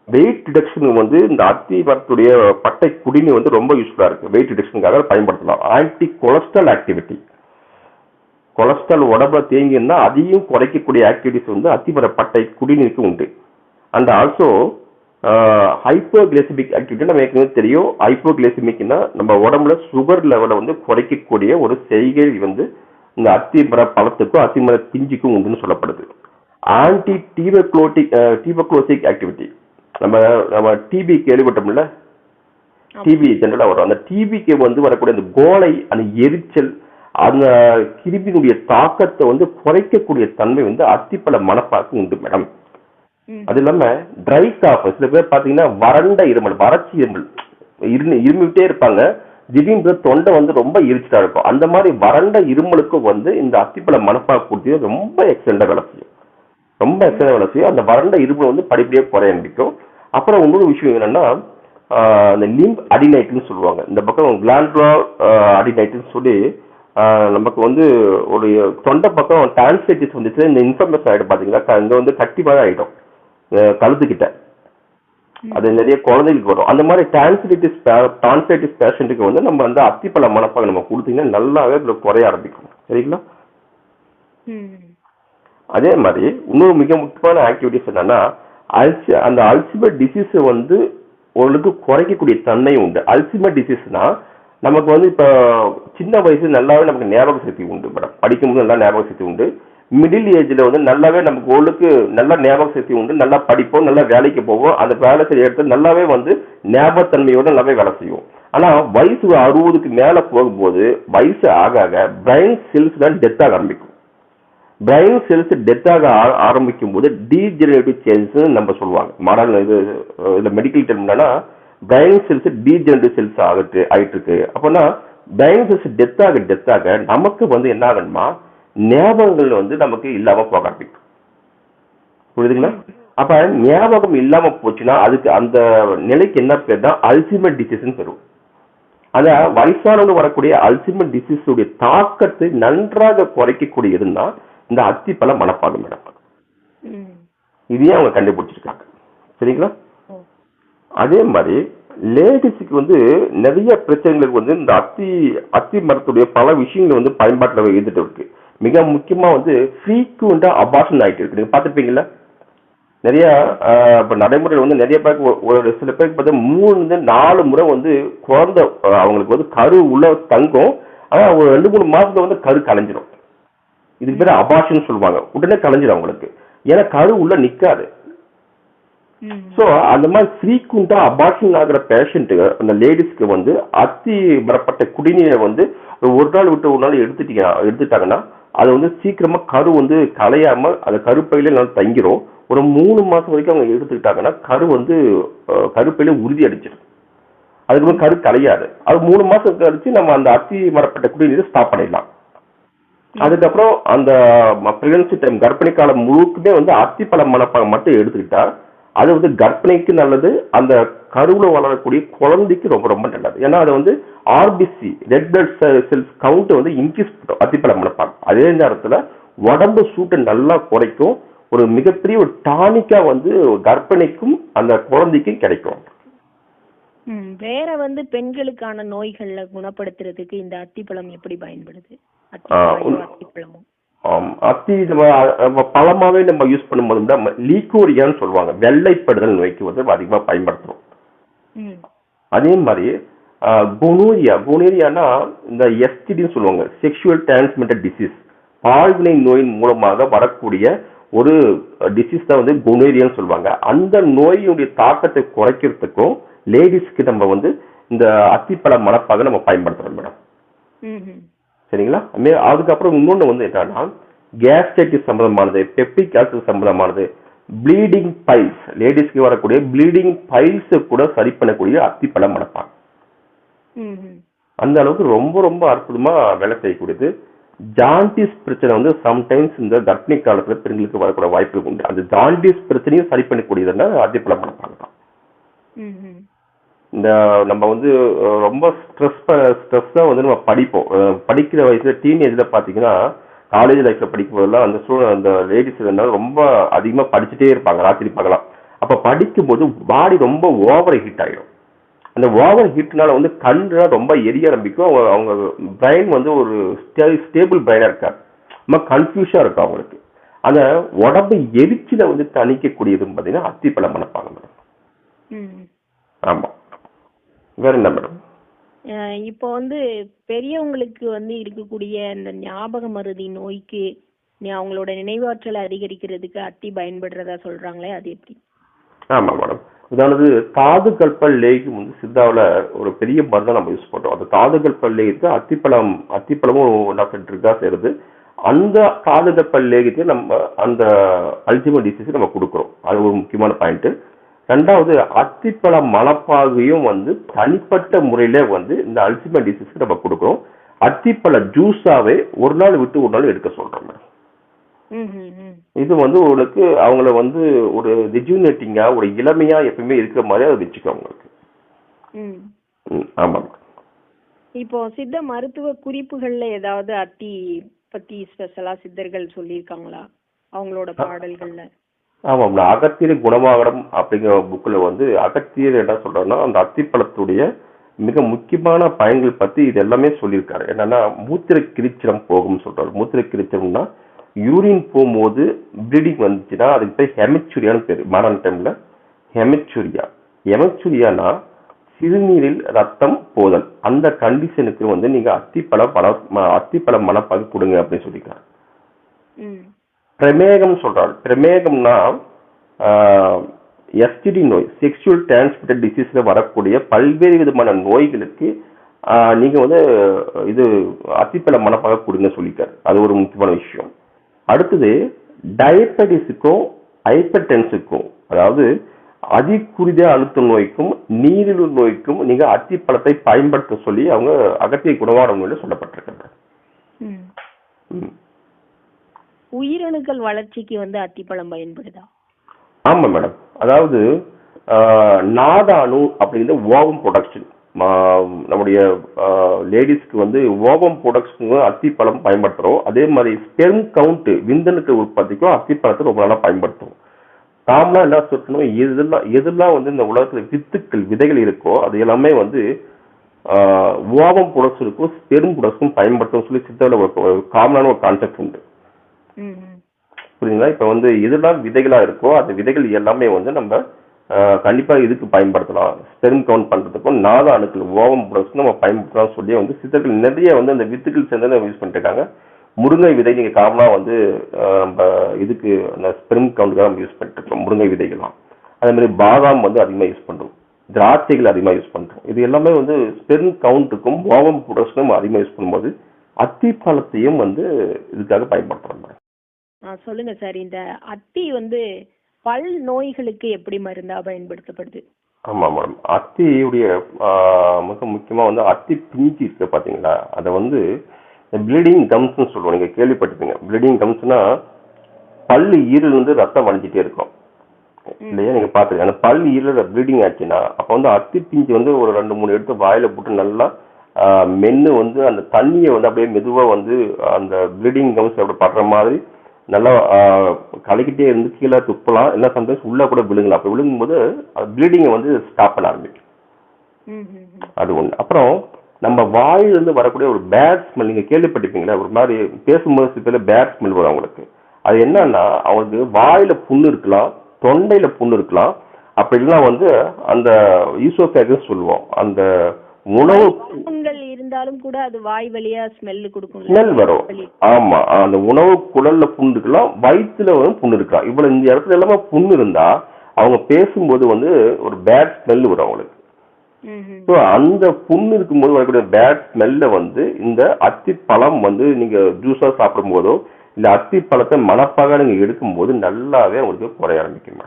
வெயிட் ரிடக்ஷன் வந்து இந்த அத்தி மரத்துடைய பட்டை குடிநீர் வந்து ரொம்ப யூஸ்ஃபுல்லா இருக்கு. வெயிட் ரிடக்ஷனுக்காக பயன்படுத்தலாம். ஆன்டி கொலஸ்ட்ரால் ஆக்டிவிட்டி, கொலஸ்ட்ரால் உடம்புல தேங்கினா அதையும் குறைக்கக்கூடிய ஆக்டிவிட்டிஸ் வந்து அத்திமர பட்டை குடிநீருக்கு உண்டு. அண்ட் ஆல்சோ ஹைப்போகிளைசமிக் ஆக்டிவிட்டி நம்ம ஏற்கனவே தெரியும். ஹைப்போகிளைசமிக்னா நம்ம உடம்புல சுகர் லெவலை வந்து குறைக்கக்கூடிய ஒரு செய்கை வந்து இந்த அத்திமர பழத்துக்கும் அத்திமர பிஞ்சுக்கும் உண்டுன்னு சொல்லப்படுது. ஆன்டி டியூபர்குலோசிக் ஆக்டிவிட்டி, நம்ம டிபி கேள்விப்பட்டோம்ல, டிபி ஜெனரலா வரும். அந்த டிபிக்கு வந்து வரக்கூடிய அந்த கோலை, அந்த எரிச்சல், அந்த கிருமியினுடைய தாக்கத்தை வந்து குறைக்கக்கூடிய தன்மை வந்து அத்திப்பழ மணப்பாக்கு உண்டு மேடம். அது இல்லாம ட்ரை காஃப், சில பேர் பாத்தீங்கன்னா வறண்ட இருமல், வறட்சி இருமல், இருமிட்டே இருப்பாங்க, திடீர்னு தொண்டை வந்து ரொம்ப எரிச்சலா இருக்கும். அந்த மாதிரி வறண்ட இருமலுக்கும் வந்து இந்த அத்திப்பழ மணப்பாக்கு கொடுத்து ரொம்ப எக்ஸலண்டா வேலை செய்யும். ரொம்ப எக்ஸலண்டா வேலை செய்யும். அந்த வறண்ட இருமல் வந்து படிப்படியாக குறைய ஆரம்பிக்கும். அப்புறம் இன்னொரு விஷயம் என்னன்னா, இந்த லிம்ப் அடினைட்னு சொல்லுவாங்க. இந்த பக்கம் கிளாண்டுலர் அடினைட்னு சொல்லி நமக்கு வந்து ஒரு தொண்டை பக்கம் டான்சைட்டிஸ் வந்துச்சு, இந்த இன்ஃபர்மேஷன் ஆகிடும். பார்த்தீங்களா, இங்கே வந்து கட்டிப்பாக ஆகிடும் கழுத்துக்கிட்ட. அது நிறைய குழந்தைகளுக்கு வரும். அந்த மாதிரி டான்சைட்டிஸ் பேஷண்ட்டுக்கு வந்து நம்ம அந்த அத்திப்பழ மணப்பாக நம்ம கொடுத்தீங்கன்னா நல்லாவே குறைய ஆரம்பிக்கும். சரிங்களா? அதே மாதிரி இன்னொரு மிக முக்கியமான ஆக்டிவிட்டிஸ் என்னன்னா, அந்த அல்சைமர் டிசீஸ் வந்து உங்களுக்கு குறைக்கக்கூடிய தன்மை உண்டு. அல்சைமர் டிசீஸ்னா நமக்கு வந்து இப்போ சின்ன வயசு நல்லாவே நமக்கு ஞாபக சக்தி உண்டு மேடம். படிக்கும்போது நல்லா ஞாபக சக்தி உண்டு. மிடில் ஏஜ்ல வந்து நல்லாவே நமக்கு ஓளுக்கு நல்லா ஞாபக சக்தி உண்டு. நல்லா படிப்போம், நல்லா வேலைக்கு போவோம். அந்த வேலை செய்ய இடத்துல நல்லாவே வந்து ஞாபகத்தன்மையோட நல்லாவே வேலை செய்வோம். ஆனா வயசு 60க்கு மேல போகும்போது வயசு ஆக ஆக பிரைன் செல்ஸ் தான் டெத் ஆக ஆரம்பிக்கும். பிரைன் செல்ஸ் டெத் ஆக ஆரம்பிக்கும் போது டீஜெனரேட்டிவ் சேஞ்சஸ் நம்ம சொல்லுவாங்க. மாடல் இதுல மெடிக்கல் டெர்ம் என்னன்னா, பிரைன் செல்ஸ் டீஜெனரேட்டிவ் செல்ஸ் ஆகிட்டு இருக்கு. அப்போனா பிரைன் செல்ஸ் டெத் ஆக நமக்கு வந்து என்ன ஆகணுமா, ஞாபகங்கள் வந்து நமக்கு இல்லாம போக ஆரம்பிக்கும். புரியுதுங்களா? அப்ப ஞாபகம் இல்லாம போச்சுன்னா அதுக்கு அந்த நிலைக்கு என்ன பேர் தான் அல்சைமர் டிசீஸ் பெறும். அந்த வயசானவங்க வரக்கூடிய அல்சைமர் டிசீஸ் உடைய தாக்கத்தை நன்றாக குறைக்கக்கூடியதுன்னா இந்த அத்திப்பழ மணப்பாகு மேடம். இதையும் அவங்க கண்டுபிடிச்சிருக்காங்க. சரிங்களா? அதே மாதிரி லேடிஸுக்கு வந்து நிறைய பிரச்சனைகளுக்கு வந்து இந்த அத்தி மரத்துடைய பல விஷயங்கள் வந்து பயன்பாட்டில் இருந்துட்டு இருக்கு. மிக முக்கியமா வந்து ஃப்ரீக்வெண்டா அபார்ஷன் ஆகிட்டு இருக்கு. நீங்க பார்த்துருப்பீங்களா? நிறைய இப்போ நடைமுறையில் வந்து நிறைய பேருக்கு ஒரு சில பேருக்கு பார்த்தா 3-4 முறை வந்து குழந்தை அவங்களுக்கு வந்து கரு உள்ள தங்கும். ஆனா ஒரு 2-3 மாசத்துல வந்து கரு கலைஞ்சிடும். இதுக்கு பேர் அபார்ஷன் சொல்லுவாங்க. உடனே கலைஞ்சிடும் அவங்களுக்கு. ஏன்னா கரு உள்ள நிக்காது. ஸோ அந்த மாதிரி ஃப்ரீக்வெண்டா அபார்ஷன் ஆகிற பேஷண்ட்டு அந்த லேடிஸ்க்கு வந்து அத்தி வரப்பட்ட குடிநீரை வந்து ஒரு நாள் விட்டு ஒரு நாள் எடுத்துட்டாங்கன்னா அது வந்து சீக்கிரமா கரு வந்து கலையாம அந்த கருப்பையில நல்லா தங்கிரும். ஒரு 3 மாசம் வரைக்கும் அவங்க எடுத்துக்கிட்டாங்கன்னா கரு வந்து கருப்பையில உறுதி அடிச்சிடும். அதுக்கு கரு கலையாது. அது 3 மாசம் கழிச்சு நம்ம அந்த அத்தி வரப்பட்ட குடிநீரை ஸ்டாப் பண்ணிடலாம். அதுக்கப்புறம் அந்த பிரெக்னன்சி டைம் கர்ப்பிணி காலம் முழுக்குமே வந்து அத்திப்பழ மணப்பாக மட்டும் எடுத்துக்கிட்டா அது வந்து கர்ப்பிணிக்கு நல்லது, அந்த கருவுல வளரக்கூடிய குழந்தைக்கு ரொம்ப ரொம்ப நல்லது. ஏன்னா அது வந்து RBC red blood cells count வந்து இன்க்ரீஸ் பண்ணும் அத்திப்பழ மணப்பாக. அதே நேரத்துல உடம்பு சூட்டை நல்லா குறைக்கும். ஒரு மிகப்பெரிய ஒரு டானிக்கா வந்து கர்ப்பிணிக்கும் அந்த குழந்தைக்கும் கிடைக்கும். வேற வந்து பெண்களுக்கான நோய்களை குணப்படுத்துறதுக்கு இந்த அத்திப்பழம் எப்படி பயன்படுது? அத்திப்பழமும் அத்தி பழமாவே நம்ம யூஸ் பண்ணும்போது லீக்கோரியான்னு சொல்லுவாங்க. வெள்ளைப்படுதல் நோய்க்கு வந்து அதிகமா பயன்படுத்துறோம். அதே மாதிரி குனோரியானா இந்த எஸ்டிடின்னு சொல்லுவாங்க, செக்ஷுவல் டிரான்ஸ்மிட்டட் டிசீஸ், பால்வினை நோயின் மூலமாக வரக்கூடிய ஒரு டிசீஸ் தான் வந்து குனோரியான்னு சொல்லுவாங்க. அந்த நோயினுடைய தாக்கத்தை குறைக்கிறதுக்கும் லேடிஸ்க்கு நம்ம வந்து இந்த அத்திப்பழ மணப்பாக நம்ம பயன்படுத்துறோம் மேடம். சரிங்களா? அதுக்கப்புறம் இன்னொன்று வந்து என்னன்னா கேஸ்ட்ரைட்டிஸ் சம்பந்தமானது, பெப்டிக் ஆசிட் சம்பந்தமானது, ப்ளீடிங் பைல்ஸ், லேடிஸ்க்கு வரக்கூடிய ப்ளீடிங் பைல்ஸ் கூட சரி பண்ணக்கூடிய அத்திப்பழ மணப்பாங்க. அந்த அளவுக்கு ரொம்ப ரொம்ப அற்புதமா வேலை செய்யக்கூடியது. ஜாண்டிஸ் பிரச்சனை வந்து சம்டைம்ஸ் இந்த கர்ப்பிணி காலத்துல பெண்களுக்கு வரக்கூடிய வாய்ப்பு உண்டு. அந்த ஜாண்டிஸ் பிரச்சனையும் சரி பண்ணக்கூடியதுன்னா அத்திப்பழ மணப்பாங்க தான். இந்த நம்ம வந்து ரொம்ப ஸ்ட்ரெஸ்ஸா வந்து நம்ம படிப்போம். படிக்கிற வயசுல டீனேஜ்ல பாத்தீங்கன்னா காலேஜ் லைஃப்ல படிக்கும் போதெல்லாம் அந்த லேடிஸ் இருந்தாலும் ரொம்ப அதிகமா படிச்சுட்டே இருப்பாங்க. ராத்திரி பகலாம் அப்ப படிக்கும்போது பாடி ரொம்ப ஓவர் ஹீட் ஆயிடும். அந்த ஓவர் ஹீட்னால வந்து கண்ணுலாம் ரொம்ப எரிய ஆரம்பிக்கும். அவங்க பிரெயின் வந்து ஒரு ஸ்டேபிள் பிரெயினா இருக்காது, ரொம்ப கன்ஃபியூஷா இருக்கும் அவங்களுக்கு. அந்த உடம்பு எரிச்சலை வந்து தணிக்கக்கூடியதுன்னு பார்த்தீங்கன்னா அத்திப்பழ மணப்பாங்க மேடம். ஆமா. வேற என்ன மேடம்? இப்போ வந்து பெரியவங்களுக்கு வந்து இருக்கக்கூடிய இந்த ஞாபக மருதி நோய்க்கு அவங்களோட நினைவாற்றலை அதிகரிக்கிறதுக்கு அத்தி பயன்படுறதா சொல்றாங்களே, அது எப்படி? ஆமா மேடம். அதாவது தாது கல்பல் லேகியம் வந்து சித்தாவில் ஒரு பெரிய மருந்தை நம்ம யூஸ் பண்றோம். அந்த தாது கல்பல் லேகியத்தை அத்திப்பழமும் ட்ரிகா சேருது. அந்த தாது கல்பல் லேகியத்தை நம்ம அந்த அல்ஜிமர் டிசீஸ் நம்ம கொடுக்குறோம். அது ஒரு முக்கியமான பாயிண்ட். ரெண்டாவது அத்திப்பழ மலப்பாகையும் வந்து தனிப்பட்ட முறையில வந்து இந்த அல்ஜிமர் டிசீஸ்க்கு நம்ம கொடுக்குறோம். அத்திப்பழ ஜூஸாவே ஒரு நாள் விட்டு ஒரு நாள் எடுக்க சொல்றோம் மேடம். இது வந்து உங்களுக்கு அவங்கள வந்து ஒரு ரெஜுனேட்டிங்கா ஒரு இளமையா எப்பவுமே இருக்கிற மாதிரி அதை வச்சுக்கோ அவங்களுக்கு. ஆமா. இப்போ சித்த மருத்துவ குறிப்புகள்ல ஏதாவது அத்தி பத்தி ஸ்பெஷலா சித்தர்கள் சொல்லியிருக்காங்களா அவங்களோட பாடல்கள்ல? ஆமாம். அகத்தியர் குணமாகடம் அப்படிங்கிற புக்ல வந்து அகத்தியர் என்ன சொல்றாருன்னா அந்த அத்திப்பழத்துடைய மிக முக்கியமான பயன்கள் பத்தி இது எல்லாமே சொல்லியிருக்காரு. என்னன்னா மூத்திர கிரிச்சலம் போகும் சொல்றாரு. மூத்திர கிரிச்சலம்னா யூரின் போகும்போது ப்ளீடிங் வந்துச்சுன்னா அதுக்கு பேர் ஹெமச்சூரியான்னு பேரு. மாடர்ன் டைம்ல ஹெமச்சூரியானா சிறுநீரில் ரத்தம் போதல். அந்த கண்டிஷனுக்கு வந்து நீங்க அத்திப்பழ மணப்பாக கொடுங்க அப்படின்னு சொல்லிக்கிறார். பிரமேகம் சொல்றாரு. பிரமேகம்னா எஸ்டிடி நோய், செக்ஷுவல் டிரான்ஸ்மிட்டட் டிசீஸ்ல வரக்கூடிய பல்வேறு விதமான நோய்களுக்கு நீங்க வந்து இது அத்திப்பழ மணப்பாக கொடுங்க சொல்லிக்காரு. அது ஒரு முக்கியமான விஷயம். அடுத்தது டயபெட்டிஸுக்கும் ஹைப்பர் டென்ஸுக்கும், அதாவது அதிகுறித அழுத்த நோய்க்கும் நீரிழிவு நோய்க்கும் நீங்க அத்திப்பழத்தை பயன்படுத்த சொல்லி அவங்க அகத்திய குணமாகடம் சொல்லப்பட்டிருக்காங்க. உயிரணுக்கள் வளர்ச்சிக்கு வந்து அத்திப்பழம் பயன்படுதா? ஆமா மேடம். அதாவது நாதாணு அப்படிங்கிற ஓவம் ப்ரொடக்ஷன், நம்முடைய லேடிஸ்க்கு வந்து ஓவம் ப்ரொடக்ஷன் அத்திப்பழம் பயன்படுத்துறோம். அதே மாதிரி ஸ்பெர்ம் கவுண்ட் விந்தணுக்கு உற்பத்திக்கும் அத்திப்பழத்தை ரொம்ப நல்லா பயன்படுத்தும். காமனா என்ன சொல்லணும், எதெல்லாம் வந்து இந்த உலகத்துல விதைகள் இருக்கோ அது எல்லாமே வந்து ஓவம் ப்ரொடக்ஷனுக்கும் ஸ்பெர்ம் ப்ரொடக்ஷனுக்கும் பயன்படுத்தும் சொல்லி சித்தாவில் காமனான ஒரு கான்செப்ட் உண்டு. புரியுதுங்களா? இப்ப வந்து எதெல்லாம் விதைகளா இருக்கோ அந்த விதைகள் எல்லாமே வந்து நம்ம கண்டிப்பா இதுக்கு பயன்படுத்தலாம். ஸ்பெர்ம் கவுண்ட் பண்றதுக்கும் நாலு அணுக்கள் ஓவம் ப்ரொடக்ஷன் நம்ம பயன்படுத்தலாம் சொல்லி வந்து சித்தர்கள் நிறைய வந்து அந்த வித்துக்கள் சேர்ந்து யூஸ் பண்ணிட்டு இருக்காங்க. முருங்கை விதை நீங்க காமனா வந்து நம்ம இதுக்கு அந்த ஸ்பெர்ம் கவுண்ட்காக நம்ம யூஸ் பண்ணிட்டு இருக்கோம். முருங்கை விதைகள்லாம் அதே மாதிரி பாதாம் வந்து அதிகமாக யூஸ் பண்றோம், திராட்சைகள் அதிகமாக யூஸ் பண்றோம். இது எல்லாமே வந்து ஸ்பெர்ம் கவுண்ட்டுக்கும் ஓவம் ப்ரொடக்ஷனும் அதிகமாக யூஸ் பண்ணும்போது அத்திப்பழத்தையும் வந்து இதுக்காக பயன்படுத்துறோம். சொல்லுங்க சார், இந்த அத்தி வந்து பல் நோய்களுக்கு எப்படி மருந்தா பயன்படுத்தப்படுது? ஆமா மேடம். அத்தியுடைய மிக முக்கியமா வந்து அத்தி பிஞ்சு இருக்கு பாத்தீங்களா, அதை வந்து ப்ளீடிங் கம்ஸ்ன்னு சொல்லுவோம். நீங்க கேள்விப்பட்டிருப்பீங்க. ப்ளீடிங் கம்ஸ்னா பல்லு ஈரல் வந்து ரத்தம் வலிஞ்சிட்டே இருக்கும் இல்லையா, நீங்க பாத்துருங்க. அந்த பல்லு ஈரல் ப்ளீடிங் ஆச்சுன்னா அப்ப வந்து அத்தி பிஞ்சு வந்து ஒரு 2-3 எடுத்து வாயில போட்டு நல்லா மென்னு வந்து அந்த தண்ணியை வந்து அப்படியே மெதுவா வந்து அந்த ப்ளீடிங் கம்ஸ் அப்படி படுற மாதிரி நல்லா கலக்கிட்டே இருந்து கீழே துப்பலாம், இல்லை சம்டைம்ஸ் உள்ள கூட விழுங்கலாம். அப்போ விழுங்கும்போது ப்ளீடிங்கை வந்து ஸ்டாப் பண்ண ஆரம்பிக்கும். அது ஒன்று. அப்புறம் நம்ம வாயிலிருந்து வரக்கூடிய ஒரு பேட் ஸ்மெல் நீங்க கேள்விப்பட்டிருப்பீங்களா, ஒரு மாதிரி பேசும்போது சில பேர் பேட் ஸ்மெல் வரும் அவங்களுக்கு. அது என்னன்னா அவங்களுக்கு வாயில புண்ணு இருக்கலாம், தொண்டையில புண்ணு இருக்கலாம், அப்படி இல்லைன்னா வந்து அந்த ஈசோஃபேகஸ் சொல்லுவோம், அந்த உணவு இருந்தாலும் கூட அது வாய் வழியா ஸ்மெல் கொடுக்கும், ஸ்மெல் வரும். ஆமா, அந்த உணவு குழல்ல புண்ணு இருக்கலாம், வயிற்றுல வந்து புண்ணு இருக்கலாம். இவ்வளவு இந்த இடத்துல எல்லாமே புண்ணு இருந்தா அவங்க பேசும்போது வந்து ஒரு பேட் ஸ்மெல் வரும் அவங்களுக்கு. அந்த புண்ணு இருக்கும்போது வரக்கூடிய பேட் ஸ்மெல்ல வந்து இந்த அத்தி பழம் வந்து நீங்க ஜூஸா சாப்பிடும் போதோ இல்ல அத்தி பழத்தை மணப்பாக நீங்க எடுக்கும் போது நல்லாவே உங்களுக்கு குறைய ஆரம்பிக்கும்.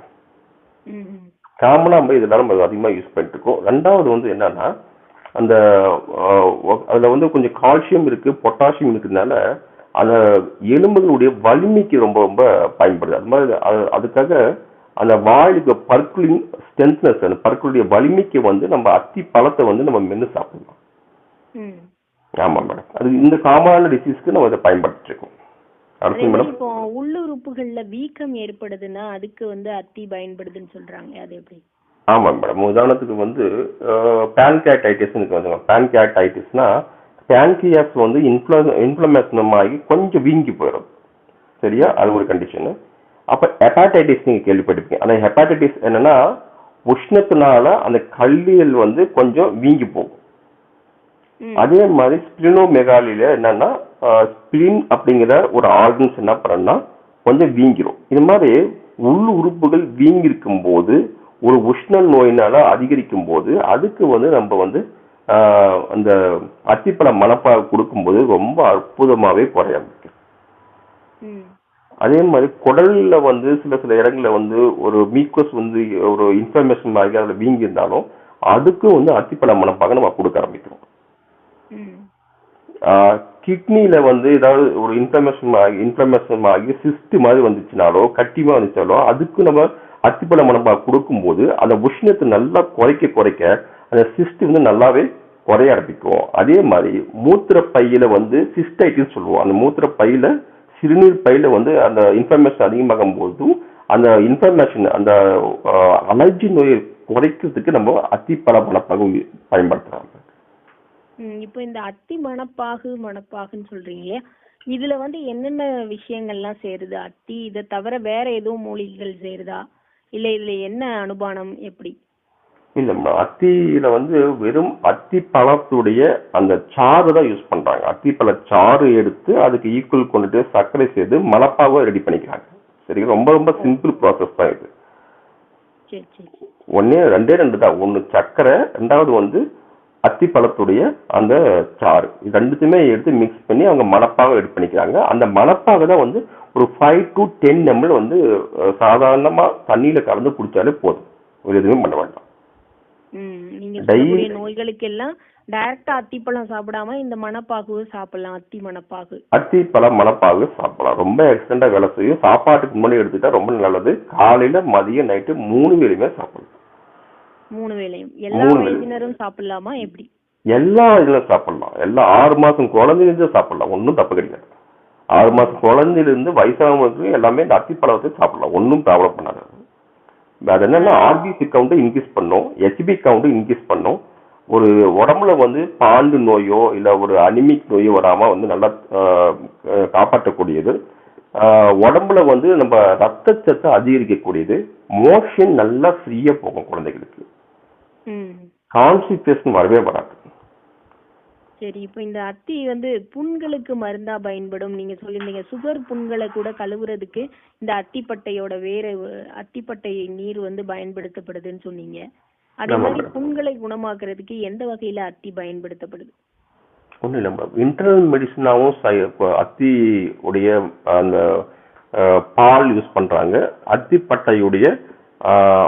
காமனா நம்ம இதெல்லாம் நம்ம அதிகமா யூஸ் பண்ணிட்டு இருக்கோம். ரெண்டாவது வந்து என்னன்னா அந்த அதுல வந்து கொஞ்சம் கால்சியம் இருக்கு, பொட்டாசியம் இருக்கிறதுனால அந்த எலும்புகளுடைய வலிமைக்கு ரொம்ப ரொம்ப பயன்படுது. அது மாதிரி அதுக்காக அந்த வாயிலுக்கு பற்களின் ஸ்ட்ரென்த்னஸ், அந்த பற்களுடைய வலிமைக்கு வந்து நம்ம அத்தி பழத்தை வந்து நம்ம மென்று சாப்பிடலாம். ஆமா மேடம். அது இந்த காமனான டிசீஸ்க்கு நம்ம இதை பயன்படுத்திட்டு இருக்கோம். அதே அடுத்து மாதிரி மேடம் இப்போ உள்ளுறுப்புகள்ல வீக்கம் ஏற்படுதுன்னா அதுக்கு வந்து அத்தி பயன்படுதுன்னு சொல்றாங்க, அது எப்படி? ஆமாம் மேடம். உதாரணத்துக்கு வந்து பேன்கேட்டைட்டிஸ்னு வந்து பேன்கேட்டைட்டிஸ்னா பேன்கியாஸ் வந்து இன்ஃப்ளமேஷன் ஆகி கொஞ்சம் வீங்கி போயிடும். சரியா? அது ஒரு கண்டிஷனு. அப்போ ஹெப்பாடைட்டிஸ் நீங்கள் கேள்விப்பட்டிருக்கீங்க. அந்த ஹெப்பாடைட்டிஸ் என்னன்னா உஷ்ணத்தினால அந்த கல்லீரல் வந்து கொஞ்சம் வீங்கி போகும். அதே மாதிரி ஸ்பிரினோமெகாலில என்னன்னா ஸ்பிரின் அப்படிங்கிற ஒரு ஆர்கன்ஸ் என்ன பண்ணா கொஞ்சம் வீங்கிரும். இது மாதிரி உள் உறுப்புகள் வீங்கி இருக்கும் போது ஒரு உஷ்ண நோயினால அதிகரிக்கும் போது அதுக்கு வந்து நம்ம வந்து அந்த அத்திப்பழ மணப்பாக கொடுக்கும்போது ரொம்ப அற்புதமாவே குறைய ஆரம்பிக்கும். அதே மாதிரி குடல்ல வந்து சில இடங்கள்ல வந்து ஒரு மீக்கஸ் வந்து ஒரு இன்ஃபர்மேஷன் ஆகி அதில் வீங்கி இருந்தாலும் அதுக்கும் வந்து அத்திப்பழ மணப்பாக நம்ம கொடுக்க ஆரம்பிக்கிறோம். கிட்னில வந்து ஏதாவது ஒரு இன்ஃப்ளமேஷன் ஆகி சிஸ்ட் மாதிரி வந்துச்சுனாலோ கட்டிமா வந்துச்சாலோ அதுக்கு நம்ம அத்திப்பழ மணப்பாக கொடுக்கும்போது அந்த உஷ்ணத்தை நல்லா குறைக்க அந்த சிஸ்ட் வந்து நல்லாவே குறைய ஆரம்பிக்கும். அதே மாதிரி மூத்திர பையில வந்து சிஸ்டைட்டிஸ் சொல்லுவோம். அந்த மூத்திர பையில சிறுநீர் பையில வந்து அந்த இன்ஃபர்மேஷன் அதிகமாகும் போதும் அந்த இன்ஃபர்மேஷன் அந்த அலர்ஜி நோயை குறைக்கிறதுக்கு நம்ம அத்திப்பழ மணப்பாக பயன்படுத்துறாங்க. இப்போ இந்த அத்தி மணப்பாகுன்னு சொல்றீங்க, இதுல வந்து என்னென்ன விஷயங்கள்லாம் சேருது? அத்தி இதை தவிர வேற எதுவும் மூலிகைகள் சேருதா, இல்ல இதுல என்ன அனுபானம் எப்படி? இல்ல அத்தியில வந்து வெறும் அத்தி பழத்துடைய அந்த சாறு தான் யூஸ் பண்றாங்க. அத்திப்பழ சாறு எடுத்து அதுக்கு ஈக்குவல் கொண்டுட்டு சர்க்கரை சேர்த்து மணப்பாக ரெடி பண்ணிக்கிறாங்க. சரி, ரொம்ப ரொம்ப சிம்பிள் ப்ராசஸ் தான் இது. ரெண்டு தான். ஒன்னு சர்க்கரை, ரெண்டாவது வந்து அத்திப்பழத்துடைய அந்த சாறு. இது ரெண்டுத்தையுமே எடுத்து மிக்ஸ் பண்ணி அவங்க மணப்பாக ரெடி பண்ணிக்கிறாங்க. அந்த மணப்பாக தான் வந்து ஒரு 5 to 10 ml வந்து சாதாரணமா தண்ணியில கலந்து குடிச்சாலே போதும். ஒரு எதுவுமே பண்ண வேண்டாம். நீங்க சொல்லக்கூடிய நோய்களுக்கு எல்லாம் டைரக்டா அத்திப்பழம் சாப்பிடாம இந்த மணப்பாகு சாப்பிடலாம். அத்திப்பழ மணப்பாகு சாப்பிடலாம். ரொம்ப எக்ஸலண்டா வேலை செய்யும். சாப்பாட்டுக்கு முன்னாடி எடுத்துட்டா ரொம்ப நல்லது. காலையில மதியம் நைட்டு 3 வேளையுமே சாப்பிடலாம். 3 வேளையும் எல்லா வயதினரும் சாப்பிடலாமா எப்படி? எல்லா இதுல சாப்பிடலாம். எல்லா 6 மாசம் குழந்தையிலிருந்து சாப்பிடலாம். ஒன்றும் தப்பு கிடையாது. 6 மாசம் குழந்தையிலிருந்து வயசானவங்களுக்கு எல்லாமே இந்த அத்திப்பழத்தை சாப்பிடலாம். ஒன்றும் ப்ராப்ளம் பண்ணாது. அது என்னன்னா ஆர்பிசி கவுண்ட் இன்க்ரீஸ் பண்ணும், ஹெச்பி கவுண்ட் இன்க்ரீஸ் பண்ணும். ஒரு உடம்புல வந்து பாண்டு நோயோ இல்ல ஒரு அனிமிக் நோயோ வராம வந்து நல்லா காப்பாற்றக்கூடியது. உடம்புல வந்து நம்ம ரத்தச்சத்தை அதிகரிக்கக்கூடியது. மோஷன் நல்லா ஃப்ரீயா போகும் குழந்தைகளுக்கு. கான்ஸ்டிபேஷன் வரவே வராது. சரி, இப்போ இந்த அத்தி வந்து புண்களுக்கு மருந்தா பயன்படும். நீங்க சொல்லிருந்தீங்க சுகர் புண்களை கூட கழுவுறதுக்கு இந்த அத்திப்பட்டையோட அத்திப்பட்டை நீர் வந்து பயன்படுத்தப்படுதுன்னு சொன்னீங்க. அதே மாதிரி புண்களை குணமாக்குறதுக்கு எந்த வகையில அத்தி பயன்படுத்தப்படுது? ஒன்றும் இல்லை, இன்டர்னல் மெடிசனாவும் அத்தி உடைய அந்த பால் யூஸ் பண்றாங்க. அத்திப்பட்டையுடைய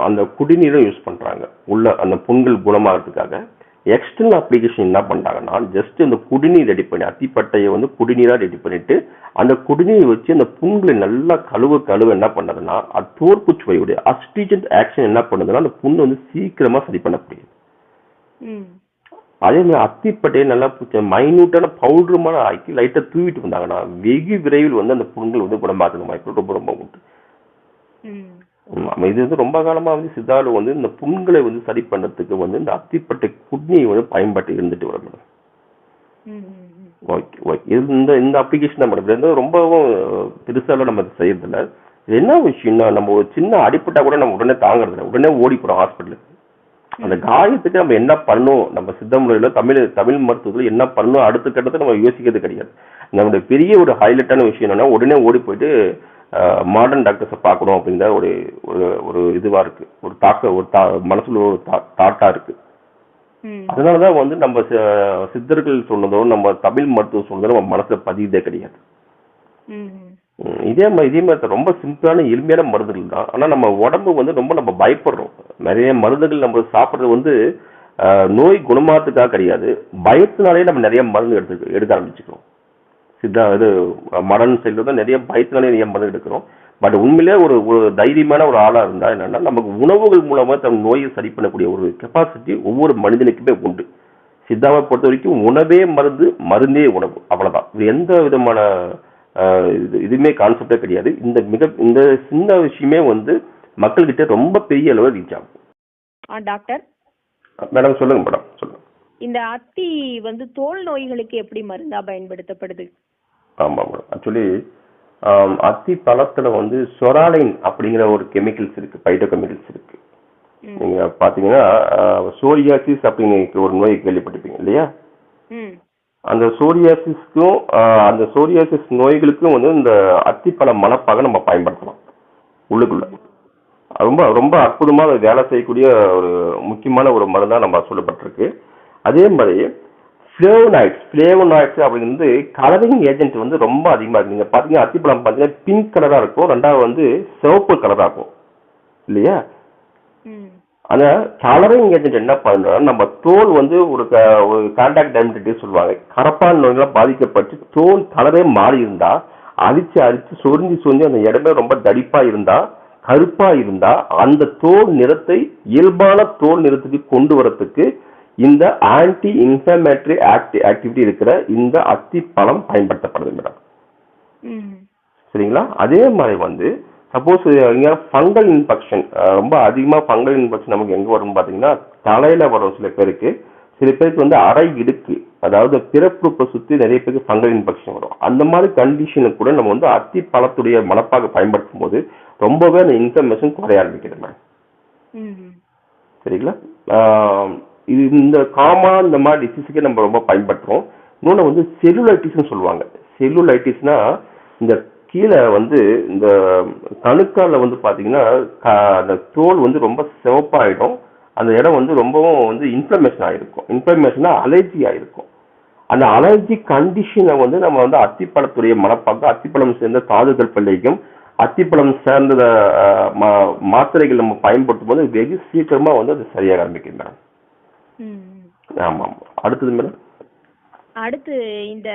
அந்த குடிநீரும் யூஸ் பண்றாங்க உள்ள அந்த புண்கள் குணமாகிறதுக்காக. எக்ஸ்டர்னல் அப்ளிகேஷன் என்ன பண்றாங்கன்னா ஜஸ்ட் அந்த குடிநீர் ரெடி பண்ணி அத்திப்பட்டையை வந்து குடிநீரா ரெடி பண்ணிட்டு அந்த குடிநீர் வச்சு அந்த புண்களை நல்லா கழுவ என்ன பண்ணதுன்னா அது தோற்புச்சுவையுடைய அஸ்டிஜென்ட் ஆக்ஷன் என்ன பண்ணுதுன்னா அந்த புண்ணு வந்து சீக்கிரமா சரி பண்ண முடியும். அதே மாதிரி அத்திப்பட்டையை நல்லா மைன்யூட்டான பவுடருமான ஆக்கி லைட்டா தூவிட்டு வந்தாங்கன்னா வெகு விரைவில் வந்து அந்த புண்கள் வந்து குணமாக்குது. ரொம்ப ரொம்ப உண்டு. இது வந்து ரொம்ப காலமா வந்து சித்தால வந்து இந்த புண்களை வந்து சரி பண்றதுக்கு வந்து இந்த அத்திப்பட்டை குடிநீர் வந்து பயன்பாட்டு இருந்துட்டு வர மேடம். ஓகே ஓகே, இந்த அப்ளிகேஷன் நம்ம ரொம்பவும் பெருசால நம்ம செய்யறதில்ல. என்ன விஷயம்னா நம்ம ஒரு சின்ன அடிப்பட்டா கூட நம்ம உடனே தாங்கறதில்ல, உடனே ஓடி போறோம் ஹாஸ்பிட்டலுக்கு. அந்த காயத்துக்கு நம்ம என்ன பண்ணணும், நம்ம சித்த முறையில தமிழ் மருத்துவத்துல என்ன பண்ணணும் அடுத்த கட்டத்தை நம்ம யோசிக்கிறது கிடையாது. நம்மளுடைய பெரிய ஒரு ஹைலைட்டான விஷயம் என்னன்னா உடனே ஓடி போயிட்டு மாடர்ன் டாக்டர்ஸை பார்க்கணும் அப்படிங்கிற ஒரு ஒரு இதுவா இருக்கு, ஒரு மனசுல ஒரு தாட்டா இருக்கு. அதனாலதான் வந்து நம்ம சித்தர்கள் சொன்னதோ நம்ம தமிழ் மருத்துவம் சொன்னதோ நம்ம மனசுல பதியதே கிடையாது. இதே மாதிரி ரொம்ப சிம்பிளான எளிமையான மருந்துகள் தான். ஆனா நம்ம உடம்பு வந்து ரொம்ப நம்ம பயப்படுறோம். நிறைய மருந்துகள் நம்ம சாப்பிட்றது வந்து நோய் குணமாத்துக்காக கிடையாது, பயத்தினாலே நம்ம நிறைய மருந்து எடுக்க ஆரம்பிச்சுக்கிறோம். இது மடன் சைடில் தான் நிறைய பயத்தினாலே நிறைய மருந்து எடுக்கிறோம். பட் உண்மையிலே ஒரு தைரியமான ஒரு ஆளா இருந்தா என்னன்னா நமக்கு உணவுகள் மூலமா தம் நோயை சரி பண்ணக்கூடிய ஒரு கெப்பாசிட்டி ஒவ்வொரு மனிதனுக்குமே உண்டு. சித்தாவை பொறுத்த வரைக்கும் உணவே மருந்து, மருந்தே உணவு, அவ்வளவுதான். இது எந்த விதமான இதுவுமே கான்செப்டே கிடையாது. இந்த சின்ன விஷயமே வந்து மக்கள்கிட்ட ரொம்ப பெரிய அளவில் ரீச் ஆகும். டாக்டர் மேடம் சொல்லுங்க மேடம் சொல்லுங்க. இந்த அத்தி வந்து தோல் நோய்களுக்கு எப்படி மருந்தா பயன்படுத்தப்படுது? ஆமா மேடம். ஆக்சுவலி அத்தி பழத்துல வந்து சொராலைன் அப்படிங்கிற ஒரு கெமிக்கல்ஸ் இருக்கு, பைட்டோ கெமிக்கல்ஸ் இருக்கு. நீங்க பாத்தீங்கன்னா சோரியாசிஸ் அப்படின்னு ஒரு நோய் கேள்விப்பட்டிருப்பீங்க இல்லையா? அந்த சோரியாசிஸ்க்கும் அந்த சோரியாசிஸ் நோய்களுக்கும் வந்து இந்த அத்திப்பழ மணப்பாக நம்ம பயன்படுத்தலாம் உள்ளுக்குள்ள. ரொம்ப ரொம்ப அற்புதமா வேலை செய்யக்கூடிய ஒரு முக்கியமான ஒரு மருந்தா நம்ம சொல்லப்பட்டிருக்கு. அதே மாதிரி ஃபிளேவனாய்ட்ஸ் அப்படிங்கிறது கலரிங் ஏஜென்ட் வந்து ரொம்ப அதிகமா இருக்கு. நீங்க பாத்தீங்கன்னா அத்திப்பழம் பாத்தீங்கன்னா பிங்க் கலரா இருக்கும், ரெண்டாவது வந்து சிவப்பு கலரா இருக்கும் இல்லையா? அந்த கலரிங் ஏஜென்ட் என்ன பண்றோம், நம்ம தோல் வந்து ஒரு கான்டாக்ட் டெர்மடைட்டிஸ் சொல்லுவாங்க, கரப்பான் நோய்களால் பாதிக்கப்பட்டு தோல் கலரே மாறி இருந்தா, அரிச்சு சொரிஞ்சு அந்த இடமே ரொம்ப தடிப்பா இருந்தா, கருப்பா இருந்தா, அந்த தோல் நிறத்தை இயல்பான தோல் நிறத்துக்கு கொண்டு வரத்துக்கு இந்த ஆன்டி இன்ஃப்ளமேட்டரி ஆக்டிவிட்டி இருக்கிற இந்த அத்தி பழம் பயன்படுத்தப்படுது மேடம். சரிங்களா? அதே மாதிரி வந்து சப்போஸ் ஃபங்கல் இன்ஃபெக்ஷன், ரொம்ப அதிகமா ஃபங்கல் இன்ஃபெக்ஷன் நமக்கு எங்க வரும்னு பாத்தீங்கன்னா தலையில வரும். சில பேருக்கு வந்து அரை இடுக்கு, அதாவது பிறப்புறுப்பை சுத்தி நிறைய பேருக்கு ஃபங்கல் இன்ஃபெக்ஷன் வரும். அந்த மாதிரி கண்டிஷனுக்கு கூட நம்ம வந்து அத்தி பழத்துடைய மணப்பாக பயன்படுத்தும் போது ரொம்பவே அந்த இன்ஃப்ளமேஷன் குறைய ஆரம்பிக்கிறது மேம். சரிங்களா? இது இந்த காமன் இந்த மாதிரி டிசீஸுக்கே நம்ம ரொம்ப பயன்படுத்துறோம். இன்னொன்று வந்து செல்லுலைட்டிஸ்னு சொல்லுவாங்க. செல்லுலைட்டிஸ்னா இந்த கீழே வந்து இந்த கணுக்கால வந்து பாத்தீங்கன்னா அந்த தோல் வந்து ரொம்ப சிவப்பாயிடும், அந்த இடம் வந்து ரொம்பவும் வந்து இன்ஃப்ளமேஷன் ஆயிருக்கும். இன்ஃப்ளமேஷனா அலர்ஜி ஆயிருக்கும். அந்த அலர்ஜி கண்டிஷனை வந்து நம்ம வந்து அத்திப்பழத்துடைய மணப்பாக, அத்திப்பழம் சேர்ந்த தாதுகள் பிள்ளைக்கும் அத்திப்பழம் சேர்ந்த மாத்திரைகள் நம்ம பயன்படுத்தும் போது வெகு சீக்கிரமா வந்து அது சரியாக ஆரம்பிக்கும் மேடம். ஆமா. அடுத்தது மேடம், அடுத்து இந்த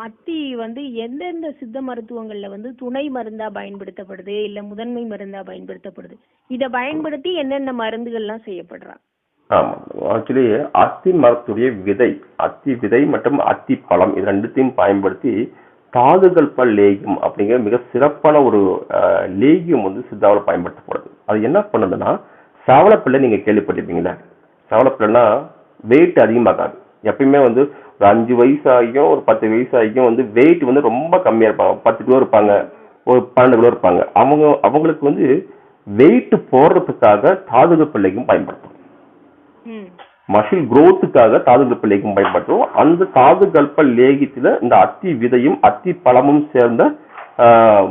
அத்தி வந்து எந்தெந்த சித்த மருத்துவங்கள்ல வந்து துணை மருந்தா பயன்படுத்தப்படுது இல்ல முதன்மை மருந்தா பயன்படுத்தப்படுது? இத பயன்படுத்தி என்னென்ன மருந்துகள்லாம் செய்யப்படுறாங்க? ஆமா, ஆக்சுவலி அத்தி மரத்துடைய அத்தி விதை மற்றும் அத்தி பழம் இது ரெண்டுத்தையும் பயன்படுத்தி தாதுகள் லேகியம் அப்படிங்கிற மிக சிறப்பான ஒரு லேகியம் வந்து சித்தாவில் பயன்படுத்தப்படுது. அது என்ன பண்ணுதுன்னா, சவளப்பிள்ளை நீங்க கேள்விப்பட்டிருப்பீங்களா? சவளப்பிள்ளைன்னா வெயிட் அதிகமாகாது. எப்பயுமே வந்து ஒரு 5 வயசு ஆகியும் ஒரு 10 வயசு ஆகியும் வந்து வெயிட் வந்து ரொம்ப கம்மியா இருப்பாங்க. 10 கிலோ இருப்பாங்க, ஒரு 12 கிலோ இருப்பாங்க. அவங்களுக்கு வந்து வெயிட் போடுறதுக்காக தாதுகள் பிள்ளைக்கும் பயன்படுத்தும். மசில் குரோத்துக்காக தாதுகள் பிள்ளைக்கும் பயன்படுத்தும். அந்த தாதுகல்ப லேகியத்துல இந்த அத்தி விதையும் அத்தி பழமும் சேர்ந்த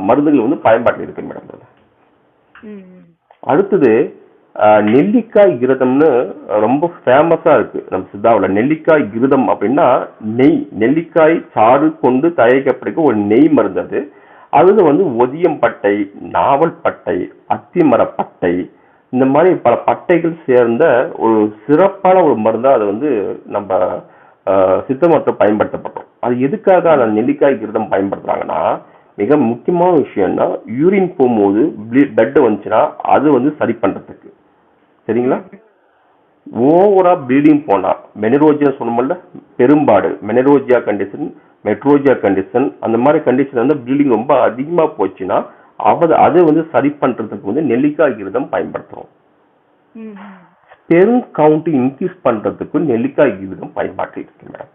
மருந்துகள் வந்து பயன்பாட்டில் இருக்கு மேடம். அடுத்தது நெல்லிக்காய் கிருதம்னு ரொம்ப ஃபேமஸா இருக்கு நம்ம சித்தாவில். நெல்லிக்காய் கிருதம் அப்படின்னா நெல்லிக்காய் சாறு கொண்டு தயாரிக்கப்படுகிற ஒரு நெய் மருந்து. அதுல வந்து ஒதியம் பட்டை, நாவல் பட்டை, அத்திமர பட்டை, இந்த மாதிரி பல பட்டைகள் சேர்ந்த ஒரு சிறப்பான ஒரு மருந்தா அதை வந்து நம்ம சித்த மருத்துவம் பயன்படுத்தப்பட்டோம். அது எதுக்காக அந்த நெல்லிக்காய் கிருதம் பயன்படுத்துறாங்கன்னா, மிக முக்கியமான விஷயம்னா யூரின் போகும்போது பிளட் வந்துச்சுன்னா அது வந்து சரி பண்றதுக்கு. சரிங்களா? ஓவரா ப்ளீடிங் போனா, மெனரோஜியா சொன்னோம்ல, பெரும்பாடு மெனரோஜியா கண்டிஷன், மெட்ரோஜியா கண்டிஷன், அந்த மாதிரி கண்டிஷன் வந்து ப்ளீடிங் ரொம்ப அதிகமா போச்சுன்னா அதை வந்து சரி பண்றதுக்கு வந்து நெல்லிக்காய் கிருதம் பயன்படுத்துறோம். ஸ்பெர்ம் கவுண்ட் இன்க்ரீஸ் பண்றதுக்கு நெல்லிக்காய் கிருதம் பயன்பாட்டில் இருக்கு மேடம்.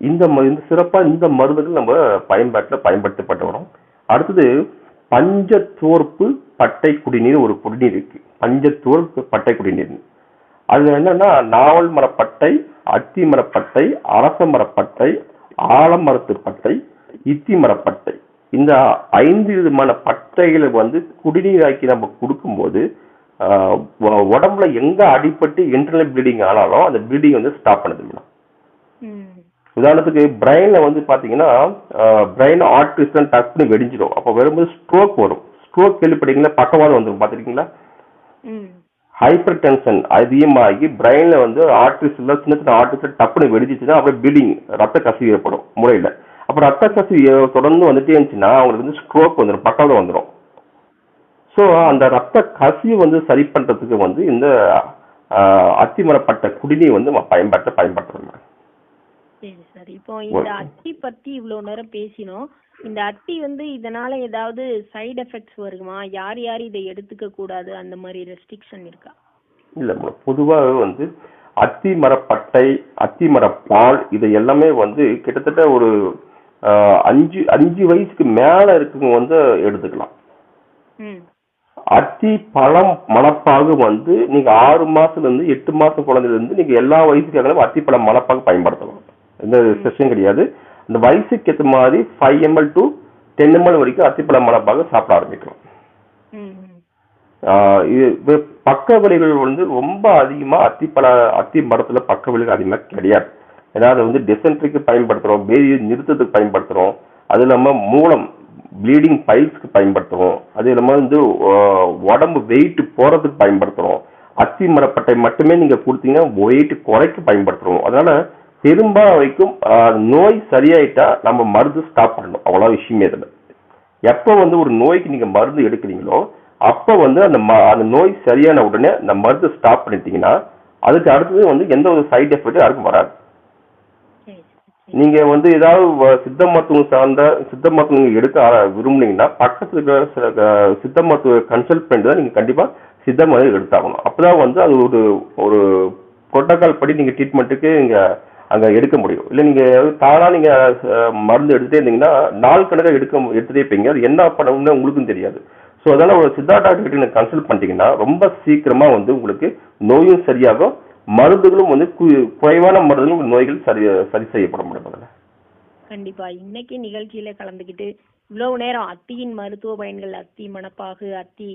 இந்த சிறப்பா இந்த மருந்துகள் நம்ம பயன்படுத்தப்பட்டு வரும். அடுத்தது பஞ்சத்தோர்ப்பு பட்டை குடிநீர் ஒரு குடிநீர் இருக்கு. பஞ்சத்தோர்ப்பு பட்டை குடிநீர் அது என்னன்னா, நாவல் மரப்பட்டை, அத்தி மரப்பட்டை, அரச மரப்பட்டை, ஆலமரத்து பட்டை, இத்தி மரப்பட்டை, இந்த 5 விதமான பட்டைகளை வந்து குடிநீராக்கி நம்ம கொடுக்கும்போது உடம்புல எங்க அடிப்பட்டு இன்டர்னல் ப்ளீடிங் ஆனாலும் அந்த ப்ளீடிங் வந்து ஸ்டாப் பண்ணுது மேடம். உதாரணத்துக்கு பிரெயின்ல வந்து பாத்தீங்கன்னா, பிரெயின் ஆர்டரிஸ் டக்குன்னு வெடிஞ்சிடும். அப்போ வரும்போது ஸ்ட்ரோக் வரும். ஸ்ட்ரோக் கேள்விப்பட்டீங்களா? பக்கவாதம் வந்துடும், பாத்துருக்கீங்களா? ஹைப்பர் டென்ஷன் அதிகமாகி பிரெயின்ல வந்து ஆர்டரிஸ் சின்ன சின்ன ஆர்டரிஸ் டப்புன்னு வெடிச்சிச்சுன்னா அப்படியே ப்ளீடிங், ரத்த கசிவு ஏற்படும் முறையில. அப்ப ரத்த கசிவு தொடர்ந்து வந்துட்டே இருந்துச்சுன்னா அவங்களுக்கு வந்து ஸ்ட்ரோக் வந்துடும், பக்கவாதம் வந்துடும். ஸோ அந்த ரத்த கசிவு வந்து சரி பண்றதுக்கு வந்து இந்த அத்திமரப்பட்ட குடிநீர் வந்து பயன்படுத்துறோம். சரி சார். இப்போ இந்த அத்தி பத்தி இவ்வளவு நேரம் பேசினோம். இந்த அத்தி வந்து இதனால ஏதாவது சைடு எஃபெக்ட்ஸ் வருமா? யார் யார் இதை எடுத்துக்க கூடாது, அந்த மாதிரி ரெஸ்ட்ரிக்ஷன் இருக்கா? இல்ல பொதுவாக வந்து அத்தி மரப்பட்டை, அத்தி மரப்பால் இது எல்லாமே வந்து கிட்டத்தட்ட ஒரு 5 வயசுக்கு மேல இருக்கவங்க வந்து எடுத்துக்கலாம். அத்தி பழம் மணப்பாகு வந்து நீங்க 6 மாசத்துல இருந்து 8 மாசம் குழந்தைல இருந்து நீங்க எல்லா வயசுக்காக அத்தி பழம் மணப்பாகு பயன்படுத்தலாம். எந்த செஷன் கிடையாது. அந்த வயசுக்கு ஏற்ற மாதிரி 5 ml to 10 ml வரைக்கும் அத்திப்பழம் மணப்பாக சாப்பிட ஆரம்பிக்கலாம். இது பக்க விளைவுகள் வந்து ரொம்ப அதிகமா அத்தி மரத்துல பக்க விளைவுகள் அதிகமா கிடையாது. ஏன்னா அதை வந்து டிசென்ட்ரிக்கு பயன்படுத்துறோம், பேதியை நிறுத்தத்துக்கு பயன்படுத்துறோம், அது இல்லாம மூலம் ப்ளீடிங் பைல்ஸ்க்கு பயன்படுத்துறோம், அது இல்லாம வந்து உடம்பு வெயிட் போறதுக்கு பயன்படுத்துறோம். அத்தி மரப்பட்டை மட்டுமே நீங்க கொடுத்தீங்கன்னா வெயிட் குறைக்க பயன்படுத்துறோம். அதனால பெரும்பாலும் வரைக்கும் நோய் சரியாயிட்டா நம்ம மருந்து ஸ்டாப் பண்ணணும், அவ்வளவு விஷயமே இல்லை. எப்ப வந்து ஒரு நோய்க்கு நீங்க மருந்து எடுக்கிறீங்களோ அப்ப வந்து அந்த நோய் சரியான உடனே அந்த மருந்து ஸ்டாப் பண்ணிட்டீங்கன்னா அதுக்கு அடுத்தது வந்து எந்த ஒரு சைடு எஃபெக்ட் யாருக்கும் வராது. நீங்க வந்து ஏதாவது சித்த மருத்துவம் சார்ந்த சித்த மருத்துவம் நீங்க எடுக்க விரும்புனீங்கன்னா பக்கத்துல இருக்கிற சித்த மருத்துவ கன்சல்ட் பண்ணிட்டு தான் நீங்க கண்டிப்பா சித்த மருந்து எடுத்தாகணும். அப்பதான் வந்து அது ஒரு புரோட்டோகால் படி நீங்க ட்ரீட்மெண்ட்டுக்கு நீங்க அங்க எடுக்க முடியும். இல்ல நீங்க தானா நீங்க மருந்து எடுத்துட்டே இருந்தீங்கன்னா நாள் கணக்காக எடுத்துட்டே இருப்பீங்க. அது என்ன பண்ணணும்னு உங்களுக்கும் தெரியாது. ஸோ அதனால ஒரு சித்தா டாக்டர் கிட்ட நீங்க கன்சல்ட் பண்ணிட்டீங்கன்னா ரொம்ப சீக்கிரமா வந்து உங்களுக்கு நோயும் சரியாகும், மருந்துகளும் வந்து குறைவான மருந்துகளும் நோய்கள் சரி செய்யப்பட முடியும். கண்டிப்பா இன்னைக்கு நிகழ்ச்சியில கலந்துக்கிட்டு இவ்வளவு நேரம் அத்தியின் மருத்துவ பயன்கள், அத்தி மணப்பாகு, அத்தி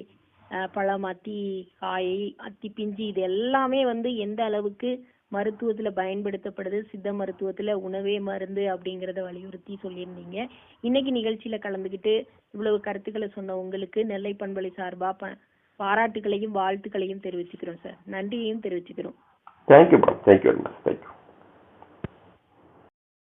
பழம், அத்தி காய், அத்தி பிஞ்சு, இது எல்லாமே வந்து எந்த அளவுக்கு மருத்துவத்துல பயன்படுத்தப்படுது, சித்த மருத்துவத்துல உணவே மருந்து அப்படிங்கறத வலியுறுத்தி சொல்லியிருந்தீங்க. இன்னைக்கு நிகழ்ச்சியில கலந்துக்கிட்டு இவ்வளவு கருத்துக்களை சொன்ன உங்களுக்கு நெல்லை பண்பலை சார்பா பாராட்டுகளையும் வாழ்த்துக்களையும் தெரிவிச்சுக்கிறோம் சார். நன்றியையும் தெரிவிச்சுக்கிறோம். Thank you madam. Thank you very much. Thank you.